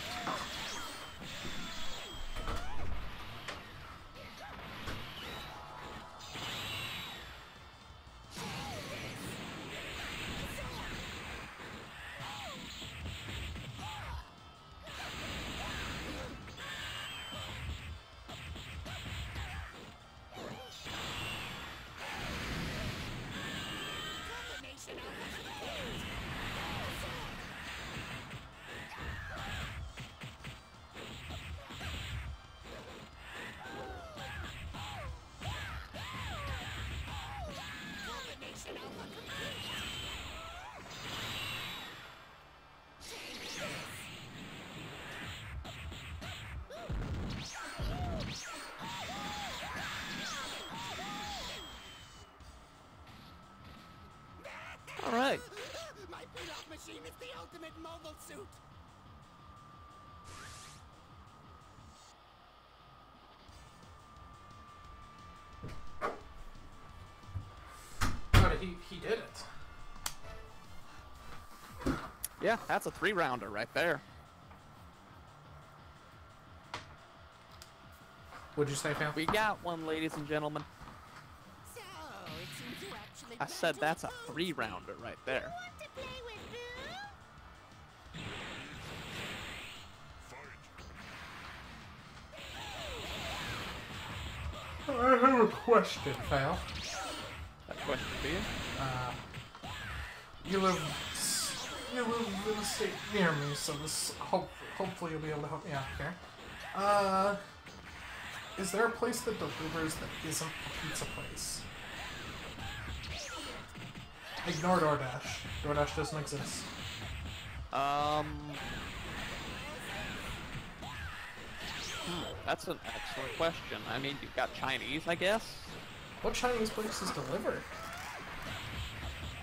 suit. But he did it. Yeah, that's a 3-rounder right there. What'd you say, Phil? We got one, ladies and gentlemen. So, it seems you actually I said that's a 3-rounder right there. Want to play with Boo? I have a question, Phil. That question for you? You live in a state near me, so this hopefully you'll be able to help me out here. Is there a place that delivers that isn't a pizza place? Ignore DoorDash. DoorDash doesn't exist. That's an excellent question. I mean, you've got Chinese, I guess? What Chinese places deliver?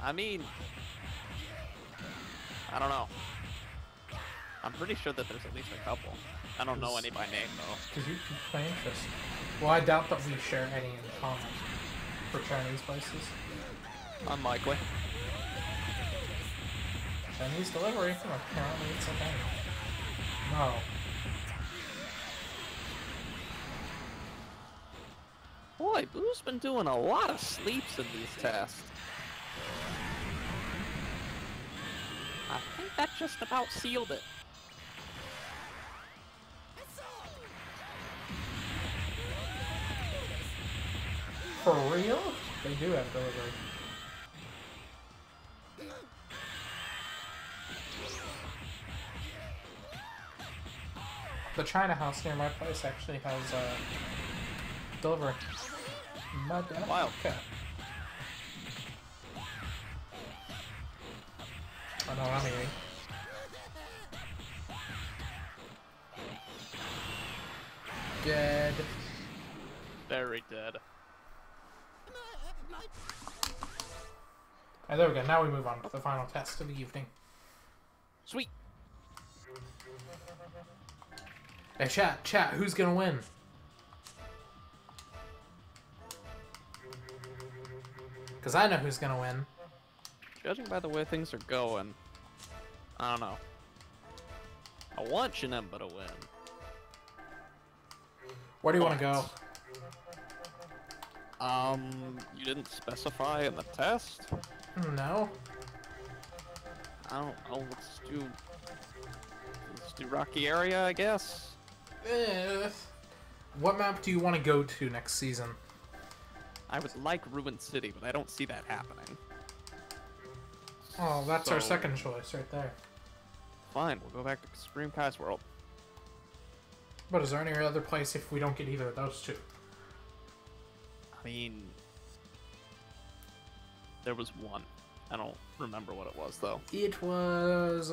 I mean, I don't know. I'm pretty sure that there's at least a couple. I don't know any by name, though. Because you piqued my interest. Well, I doubt that we share any in common for Chinese places. Unlikely. Chinese delivery? Apparently it's a thing. No. Boy, Boo's been doing a lot of sleeps in these tests. I think that just about sealed it. For real? They do have delivery. The China house near my place actually has delivery. Wow. Okay. I know what I'm eating. Dead. Very dead. Alright, there we go. Now we move on to the final test of the evening. Sweet. Hey, chat, who's gonna win? Because I know who's gonna win. Judging by the way things are going, I don't know. I want Janemba to win. Where do you want to go? You didn't specify in the test? No. I don't know, let's do Rocky Area, I guess? What map do you want to go to next season? I would like Ruined City, but I don't see that happening. Oh, that's our So- second choice right there. Fine, we'll go back to Extreme Kai's World. But is there any other place if we don't get either of those two? I mean, there was one. I don't remember what it was, though. It was...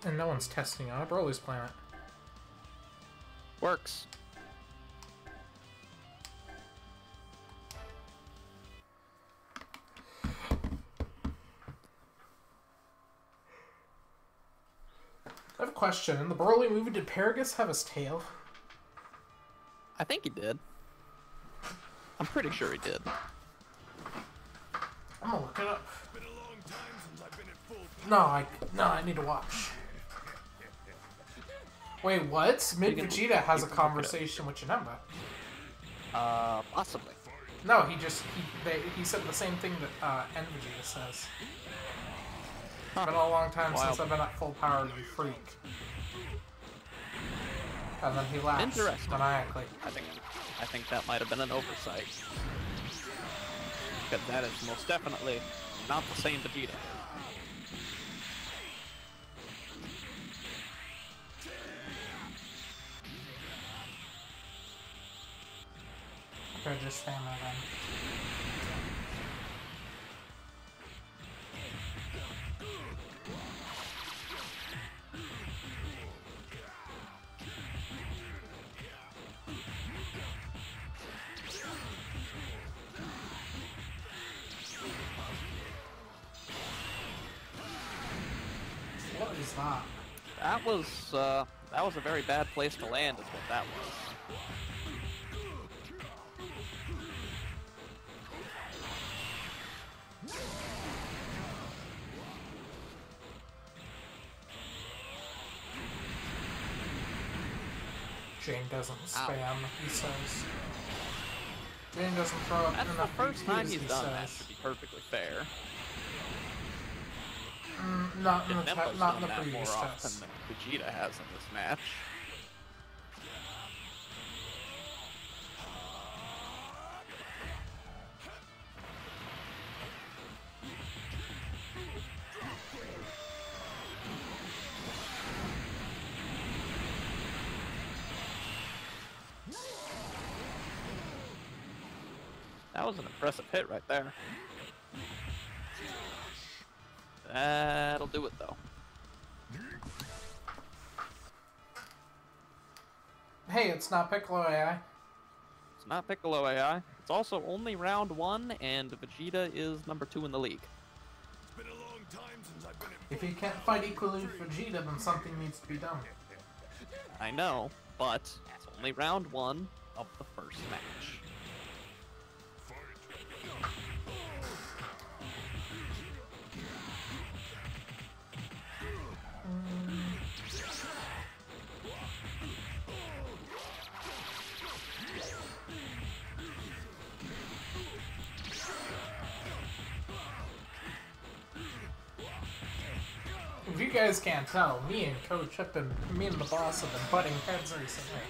and no one's testing on it. Broly's Planet. Works. I have a question. In the Broly movie, did Paragus have his tail? I think he did. I'm pretty sure he did. I'm gonna look it up. Been a long time since I've been at full No, I need to watch. Wait, what? Mid Vegeta has a conversation with Janemba. Possibly. No, he said the same thing that End Vegeta says. It's been a long time since I've been at full power, you freak. And then he laughs Interesting. maniacally. I think that might have been an oversight. Because that is most definitely not the same Vegeta. Okay, just stamina then. What is that? That was a very bad place to land, is what that was. Jane doesn't spam, he says. Jane doesn't throw up That's the enough first time BQs, he's he done that, says. to be perfectly fair. Not in the, Nempo's not in done the that previous more often test. than Vegeta has in this match. That was an impressive hit right there. That'll do it, though. Hey, it's not Piccolo AI. It's not Piccolo AI. It's also only round 1, and Vegeta is number 2 in the league. It's been a long time since I've been in If you can't fight equally with Vegeta, then something needs to be done. I know, but it's only round 1 of the first match. If you guys can't tell, me and the boss have been butting heads recently.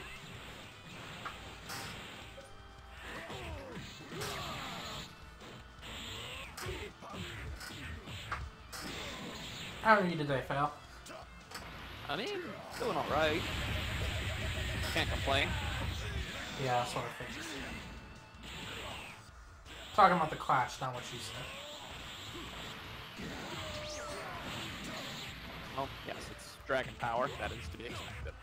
How are you today, Phil? I mean, doing alright. Can't complain. Yeah, sort of thing. Talking about the clash, not what you said. Oh, yes, it's Dragon Power. That is to be expected.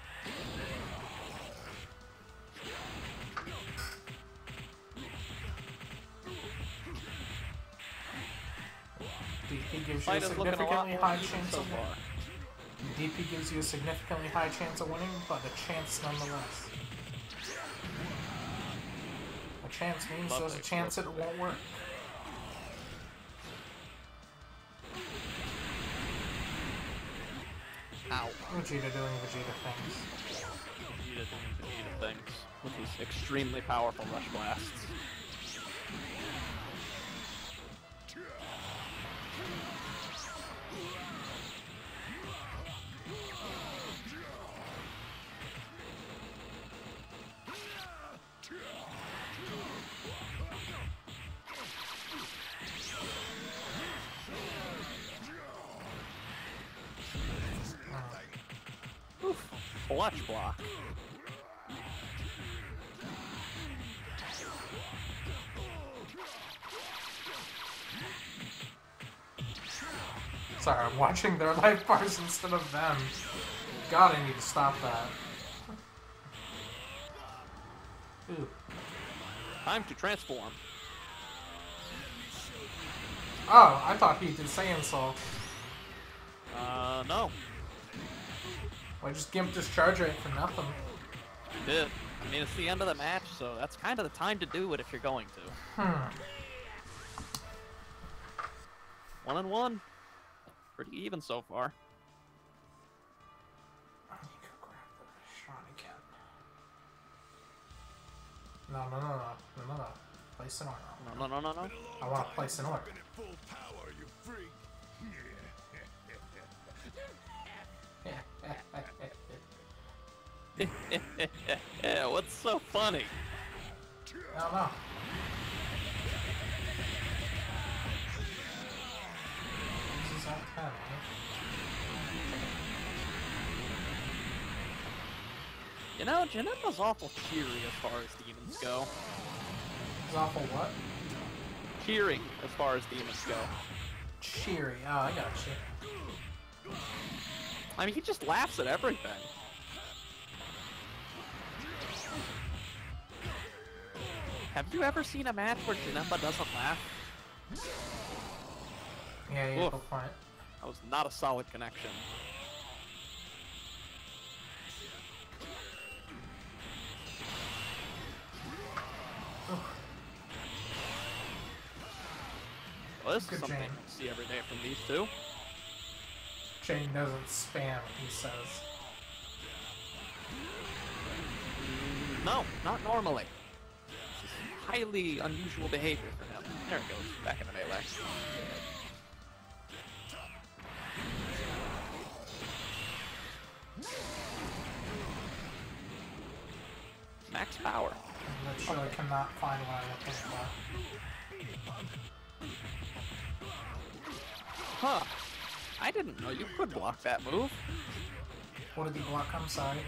DP gives you a Fight is looking a lot significantly more high even chance so of winning. far. DP gives you a significantly high chance of winning, but a chance nonetheless. A chance means Love there's a it. chance it won't work. Ow. Vegeta doing Vegeta things. Vegeta doing Vegeta things with his extremely powerful Rush Blasts. Oof. Clutch block. Sorry, I'm watching their life bars instead of them. God, I need to stop that. Ooh. Time to transform. Oh, I thought he did Saiyan Soul. No. Well, I just gimped his charge rate for nothing. You did. I mean, it's the end of the match, so that's kind of the time to do it if you're going to. 1-1. Pretty even so far. I need to grab the shot again. No. Place an order. No. I want to place an order. been at full power, you freak. Yeah, what's so funny? I don't know. This is all 10, right? You know, Janemba's awful cheery as far as demons go. It's awful what? Cheering as far as demons go. Cheery. Oh, I got you. I mean, he just laughs at everything. Have you ever seen a match where Janemba doesn't laugh? Yeah, you have Oof. a point. That was not a solid connection. this is Good something Jane. you see every day from these two. Jane doesn't spam, he says. No, not normally. This is highly unusual behavior for him. There it goes, back in the melee. Max power. I literally cannot find what I'm looking for. Huh. I didn't know you could block that move. What did he block? I'm sorry.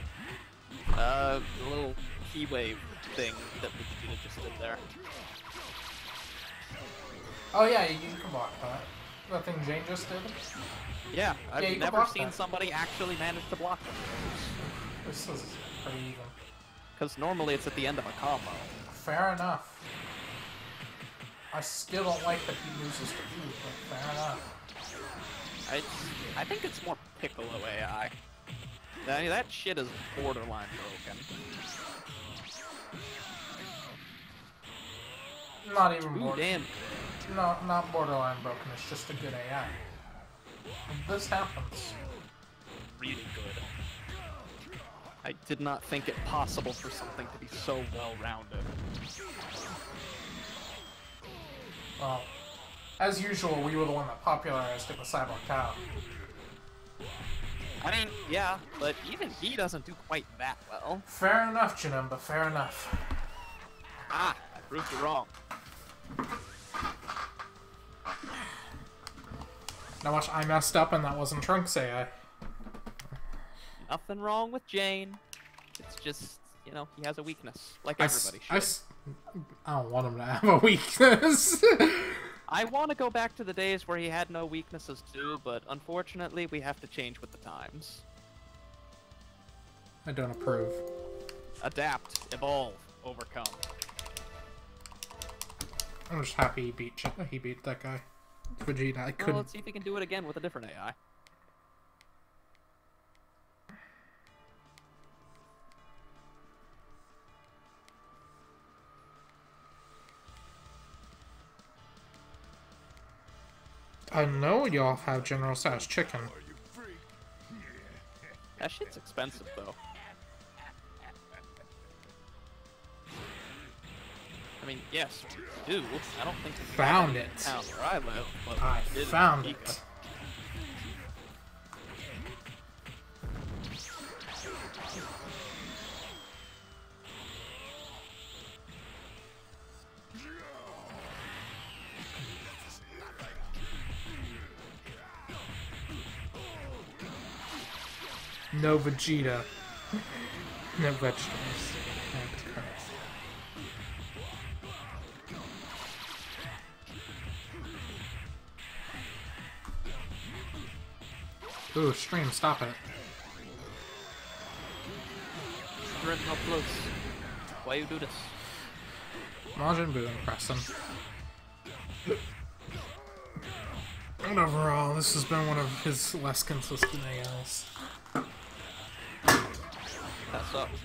The little key wave thing that Vegeta just did there. Oh yeah, you can block that. That thing Jane just did? Yeah, you I've can never block seen that. somebody actually manage to block them. This is pretty even. Because normally it's at the end of a combo. Fair enough. I still don't like that he loses to food, but fair enough. I think it's more Piccolo AI. That shit is borderline broken. Not even Ooh, borderline. damn. No, not borderline broken. It's just a good AI. This happens. Really good. I did not think it possible for something to be so well-rounded. Well, as usual, we were the one that popularized it with Cyborg Tao. I mean, yeah, but even he doesn't do quite that well. Fair enough, Janemba, fair enough. Ah, I proved you wrong. Now watch, I messed up and that wasn't Trunks AI. Nothing wrong with Jane. It's just, you know, he has a weakness, like everybody should. I don't want him to have a weakness. I want to go back to the days where he had no weaknesses too, but unfortunately we have to change with the times. I don't approve. Adapt, evolve, overcome. I'm just happy he beat that guy. Vegeta, I couldn't. Well, let's see if he can do it again with a different AI. I know y'all have General Tso's chicken. That shit's expensive though. I mean, yes, we do. I don't think we Found have it. in town where I live, but I we did in found Topeka. it. No Vegeta. No vegetables. And carbs. Ooh, stream, stop it. You're in up close. Why you do this? Majin Buu impressing. And overall, this has been one of his less consistent AIs. That sucks.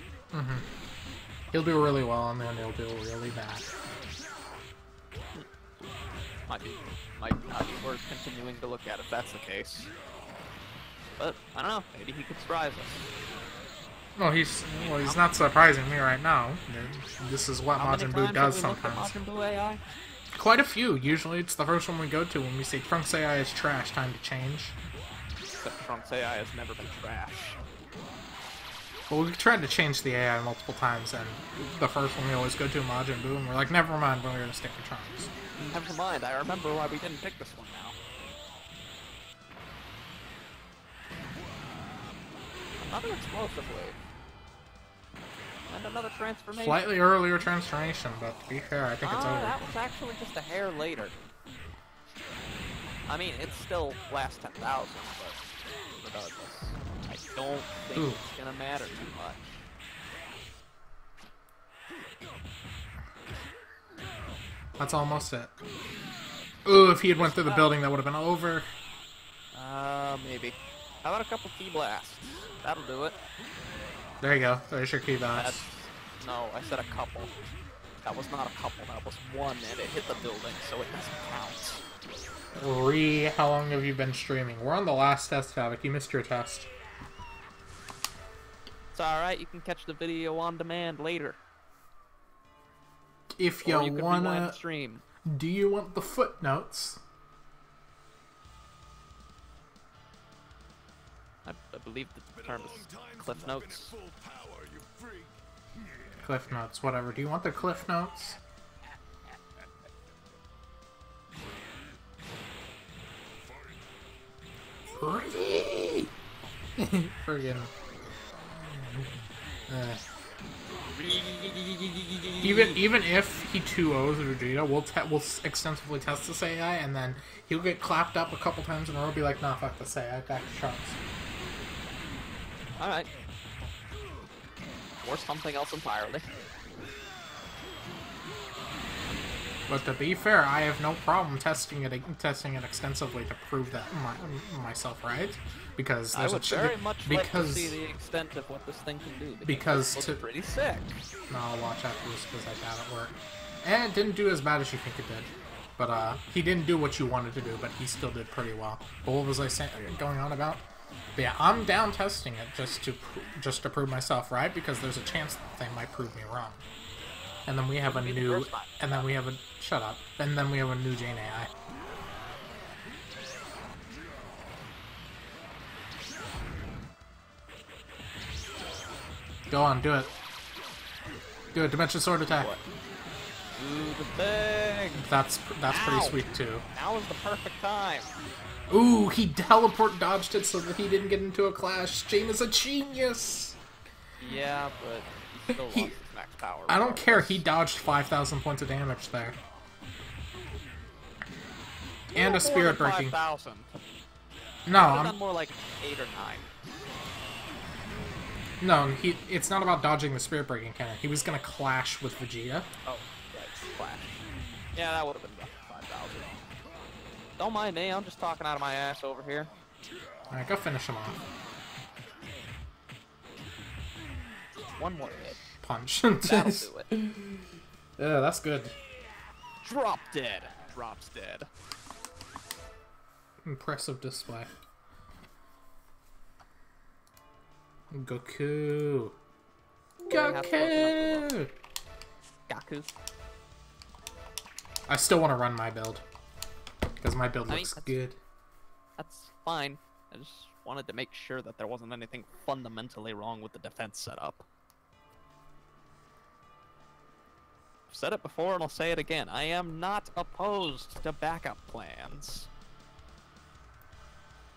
He'll do really well, and then he'll do really bad. Might not be worth continuing to look at if that's the case. But I don't know. Maybe he could surprise us. Well, he's not surprising me right now. This is what How many Majin Buu times does have we looked at sometimes. Majin Buu AI? Quite a few. Usually, it's the first one we go to when we say Trunks AI is trash. Time to change. Except Trunks AI has never been trash. Well, we tried to change the AI multiple times, and the first one we always go to Majin Buu, and we're like, never mind, we're gonna stick with Trunks. Never mind. I remember why we didn't pick this one now. Another explosive wave. And another transformation. Slightly earlier transformation, but to be fair, I think it's over. That was actually just a hair later. I mean, it's still last 10,000, but regardless, I don't think it's gonna matter too much. That's almost it. Ooh, if he had went through the building, that would have been over. Maybe. How about a couple key blasts? That'll do it. There you go. There's your key bounce. No, I said a couple. That was not a couple, that was one, and it hit the building, so it doesn't count. How long have you been streaming? We're on the last test, Havoc. You missed your test. It's alright, you can catch the video on demand later. If Or you you could rewind the stream. do you want the footnotes? I believe the term is cliff notes. Full power, you freak. Cliff notes, whatever. Do you want the cliff notes? Friggin'. Even if he 2-0s Vegeta, we'll extensively test this AI, and then he'll get clapped up a couple times in a row and be like, nah, fuck this AI, back to Trunks. Alright. Or something else entirely. But to be fair, I have no problem testing it extensively to prove that myself right, because I there's would very much like to see the extent of what this thing can do. Because it looks pretty sick. No, I'll watch after this because I got at work. And it didn't do as bad as you think it did. But he didn't do what you wanted to do, but he still did pretty well. But what was I saying, going on about? But yeah, I'm down testing it just to prove myself right, because there's a chance that they might prove me wrong. And then we have a new, shut up. And then we have a new Jane AI. Go on, do it. Do it, Dimension Sword attack. What? Do the thing! That's pretty sweet too. Now is the perfect time. Ooh, he teleport dodged it so that he didn't get into a clash. Jane is a genius! Yeah, but he still lost his max power. I don't care, he dodged 5,000 points of damage there. And a spirit breaking. 5,000. No, I've done more like 8 or 9. No, it's not about dodging the spirit breaking cannon. He was gonna clash with Vegeta. Oh, right, clash. Yeah, that would have been about 5,000. Don't mind me, I'm just talking out of my ass over here. Alright, go finish him off. One more hit. Punch. That'll do it. Yeah, that's good. Drop dead. Drops dead. Impressive display. Goku. Goku! Gaku. I still want to run my build. Because my build looks good. That's fine. I just wanted to make sure that there wasn't anything fundamentally wrong with the defense setup. I've said it before and I'll say it again. I am not opposed to backup plans.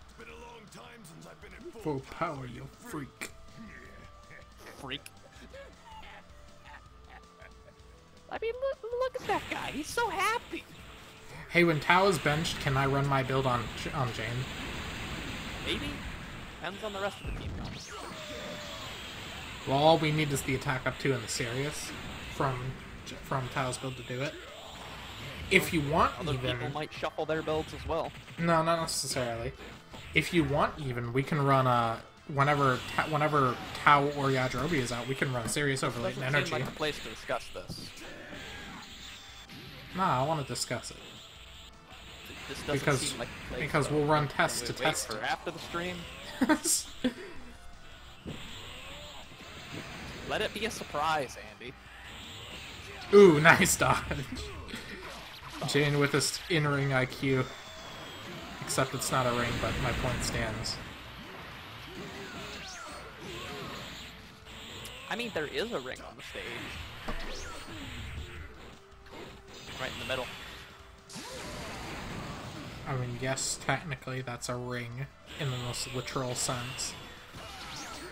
It's been a long time since I've been in Full power, you freak. Freak. I mean, look at that guy. He's so happy. Hey, when Tao is benched, can I run my build on Jane? Maybe. Depends on the rest of the team, though. Well, all we need is the attack up 2 and the Sirius from Tao's build to do it. If you want Other people might shuffle their builds as well. No, not necessarily. If you want even, we can run whenever Tao or Yajirobe is out, we can run Sirius over Latent Doesn't Energy. seem like a place to discuss this. Nah, I want to discuss it. This doesn't seem like a place because to- we'll run tests to Wait test for it. after the stream. Let it be a surprise, Andy. Ooh, nice dodge. Jane with his in-ring IQ. Except it's not a ring, but my point stands. I mean, there is a ring on the stage. Right in the middle. I mean, yes, technically that's a ring in the most literal sense.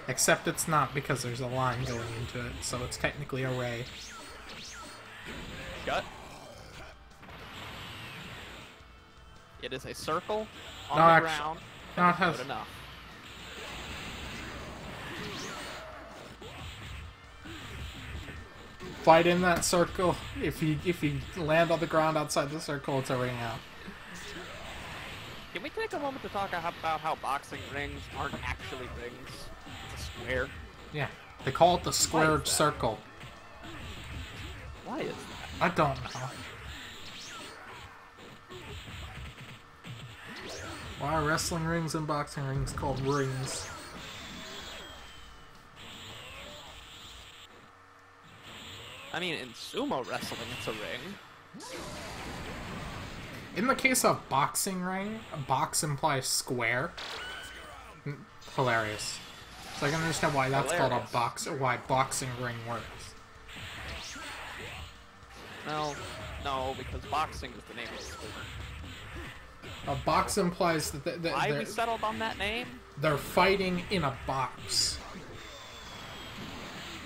Except it's not, because there's a line going into it, so it's technically a ray. Shut. It is a circle on No, the actu- ground. no, it has- Good enough. Fight in that circle. If you land on the ground outside the circle, it's a ring out. Can we take a moment to talk about how boxing rings aren't actually rings? It's a square. Yeah, they call it the Why squared is that? circle. Why Why is that? I don't know. Why are wrestling rings and boxing rings called rings? I mean, in sumo wrestling, it's a ring. In the case of boxing ring, a box implies square. Hilarious. So I can understand why that's called a box, or why boxing ring works. Well, no, because boxing is the name of the sport. A box implies that Why we settled on that name? they're fighting in a box.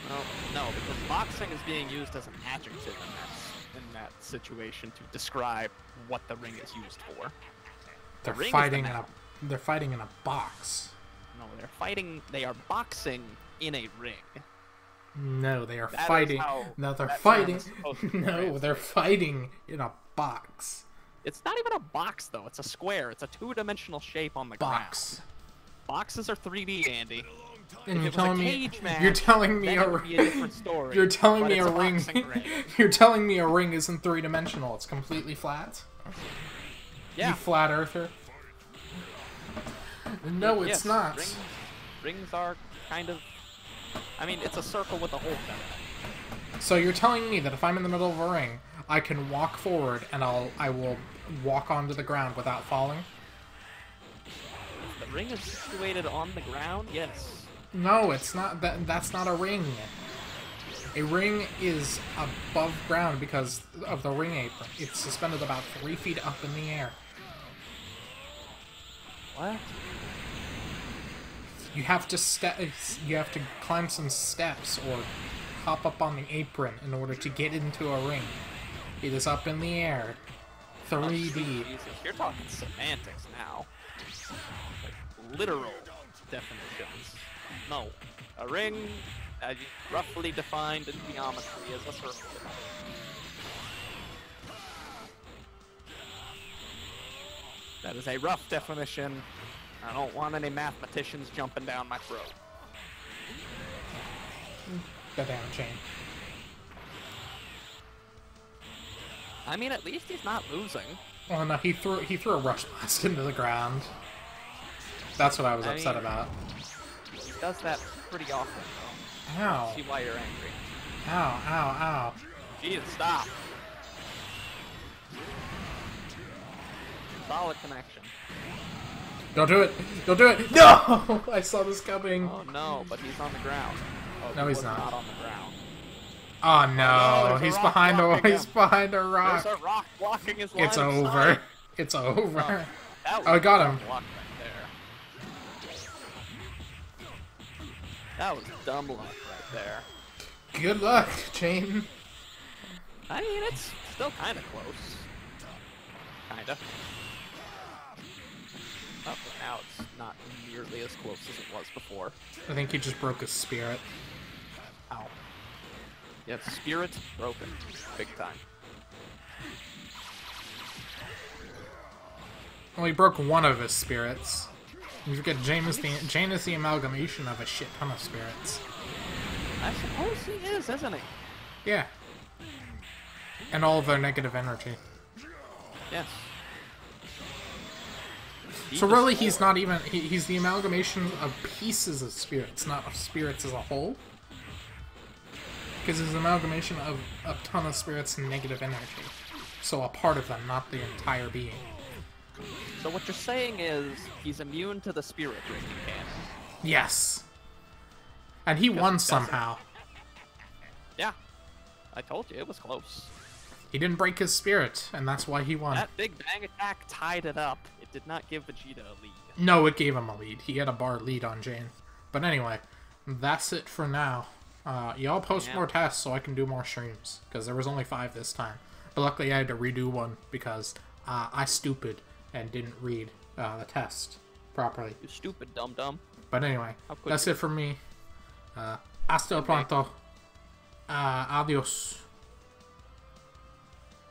Well, no, because boxing is being used as an adjective in that situation to describe what the ring is used for. They're ring is fighting the in a noun. they're fighting in a box. No, they are boxing in a ring. No, they are That is fighting. how No, they're that term fighting. is supposed to be No, phrased. they're fighting in a box. It's not even a box, though. It's a square. It's a two-dimensional shape on the Box. ground. Boxes are 3D, Andy. And If you're it was telling a me cage match, you're telling me then a it would be a different story. You're telling but me it's a ring. boxing ring. You're telling me a ring isn't three-dimensional. It's completely flat. Yeah. You flat earther. No, it's Yes, not. Rings are kind of... I mean, it's a circle with a hole in it. So you're telling me that if I'm in the middle of a ring, I can walk forward and I will walk onto the ground without falling? The ring is situated on the ground? Yes. No, it's not. That's not a ring. A ring is above ground because of the ring apron. It's suspended about 3 feet up in the air. What? You have to You have to climb some steps or hop up on the apron in order to get into a ring. It is up in the air. 3D. Jesus, you're talking semantics now. Like, literal definitions. No. A ring, as roughly defined in geometry, is a circle. That is a rough definition. I don't want any mathematicians jumping down my throat. That damn chain. I mean, at least he's not losing. Oh no, he threw a rush blast into the ground. That's what I was I upset mean- about. He does that pretty often, though. Ow. See why you're angry. Ow, ow, ow. Jesus, stop. Solid connection. Don't do it! Don't do it! No! I saw this coming. Oh no, but he's on the ground. Oh, No, he he's was not. on the ground. Oh no, no, there's a he's rock behind a blocking he's him. behind a rock. There's a rock blocking his line It's of over. sight. It's over. That was Oh, I got him. dumb luck right there. That was dumb luck right there. Good luck, Jane. I mean, it's still kind of close. Kinda. Oh, but now it's not nearly as close as it was before. I think he just broke his spirit. Ow. Yeah, spirit broken. Big time. Well, he broke one of his spirits. You forget Jane is the amalgamation of a shit ton of spirits. I suppose he is, isn't he? Yeah. And all of their negative energy. Yes. So really, he's not even... He's the amalgamation of pieces of spirits, not of spirits as a whole. Because he's an amalgamation of a ton of spirits and negative energy. So a part of them, not the entire being. So what you're saying is he's immune to the spirit ring cannon. Yes. And he Because won he doesn't. somehow. Yeah. I told you, it was close. He didn't break his spirit, and that's why he won. That big bang attack tied it up. It did not give Vegeta a lead. No, it gave him a lead. He had a bar lead on Jane. But anyway, that's it for now. Y'all post Yeah. more tests so I can do more streams, because there was only 5 this time. But luckily I had to redo one because I stupid and didn't read the test properly. You stupid dum-dum. But anyway, How could that's you? it for me. Hasta pronto. Adios.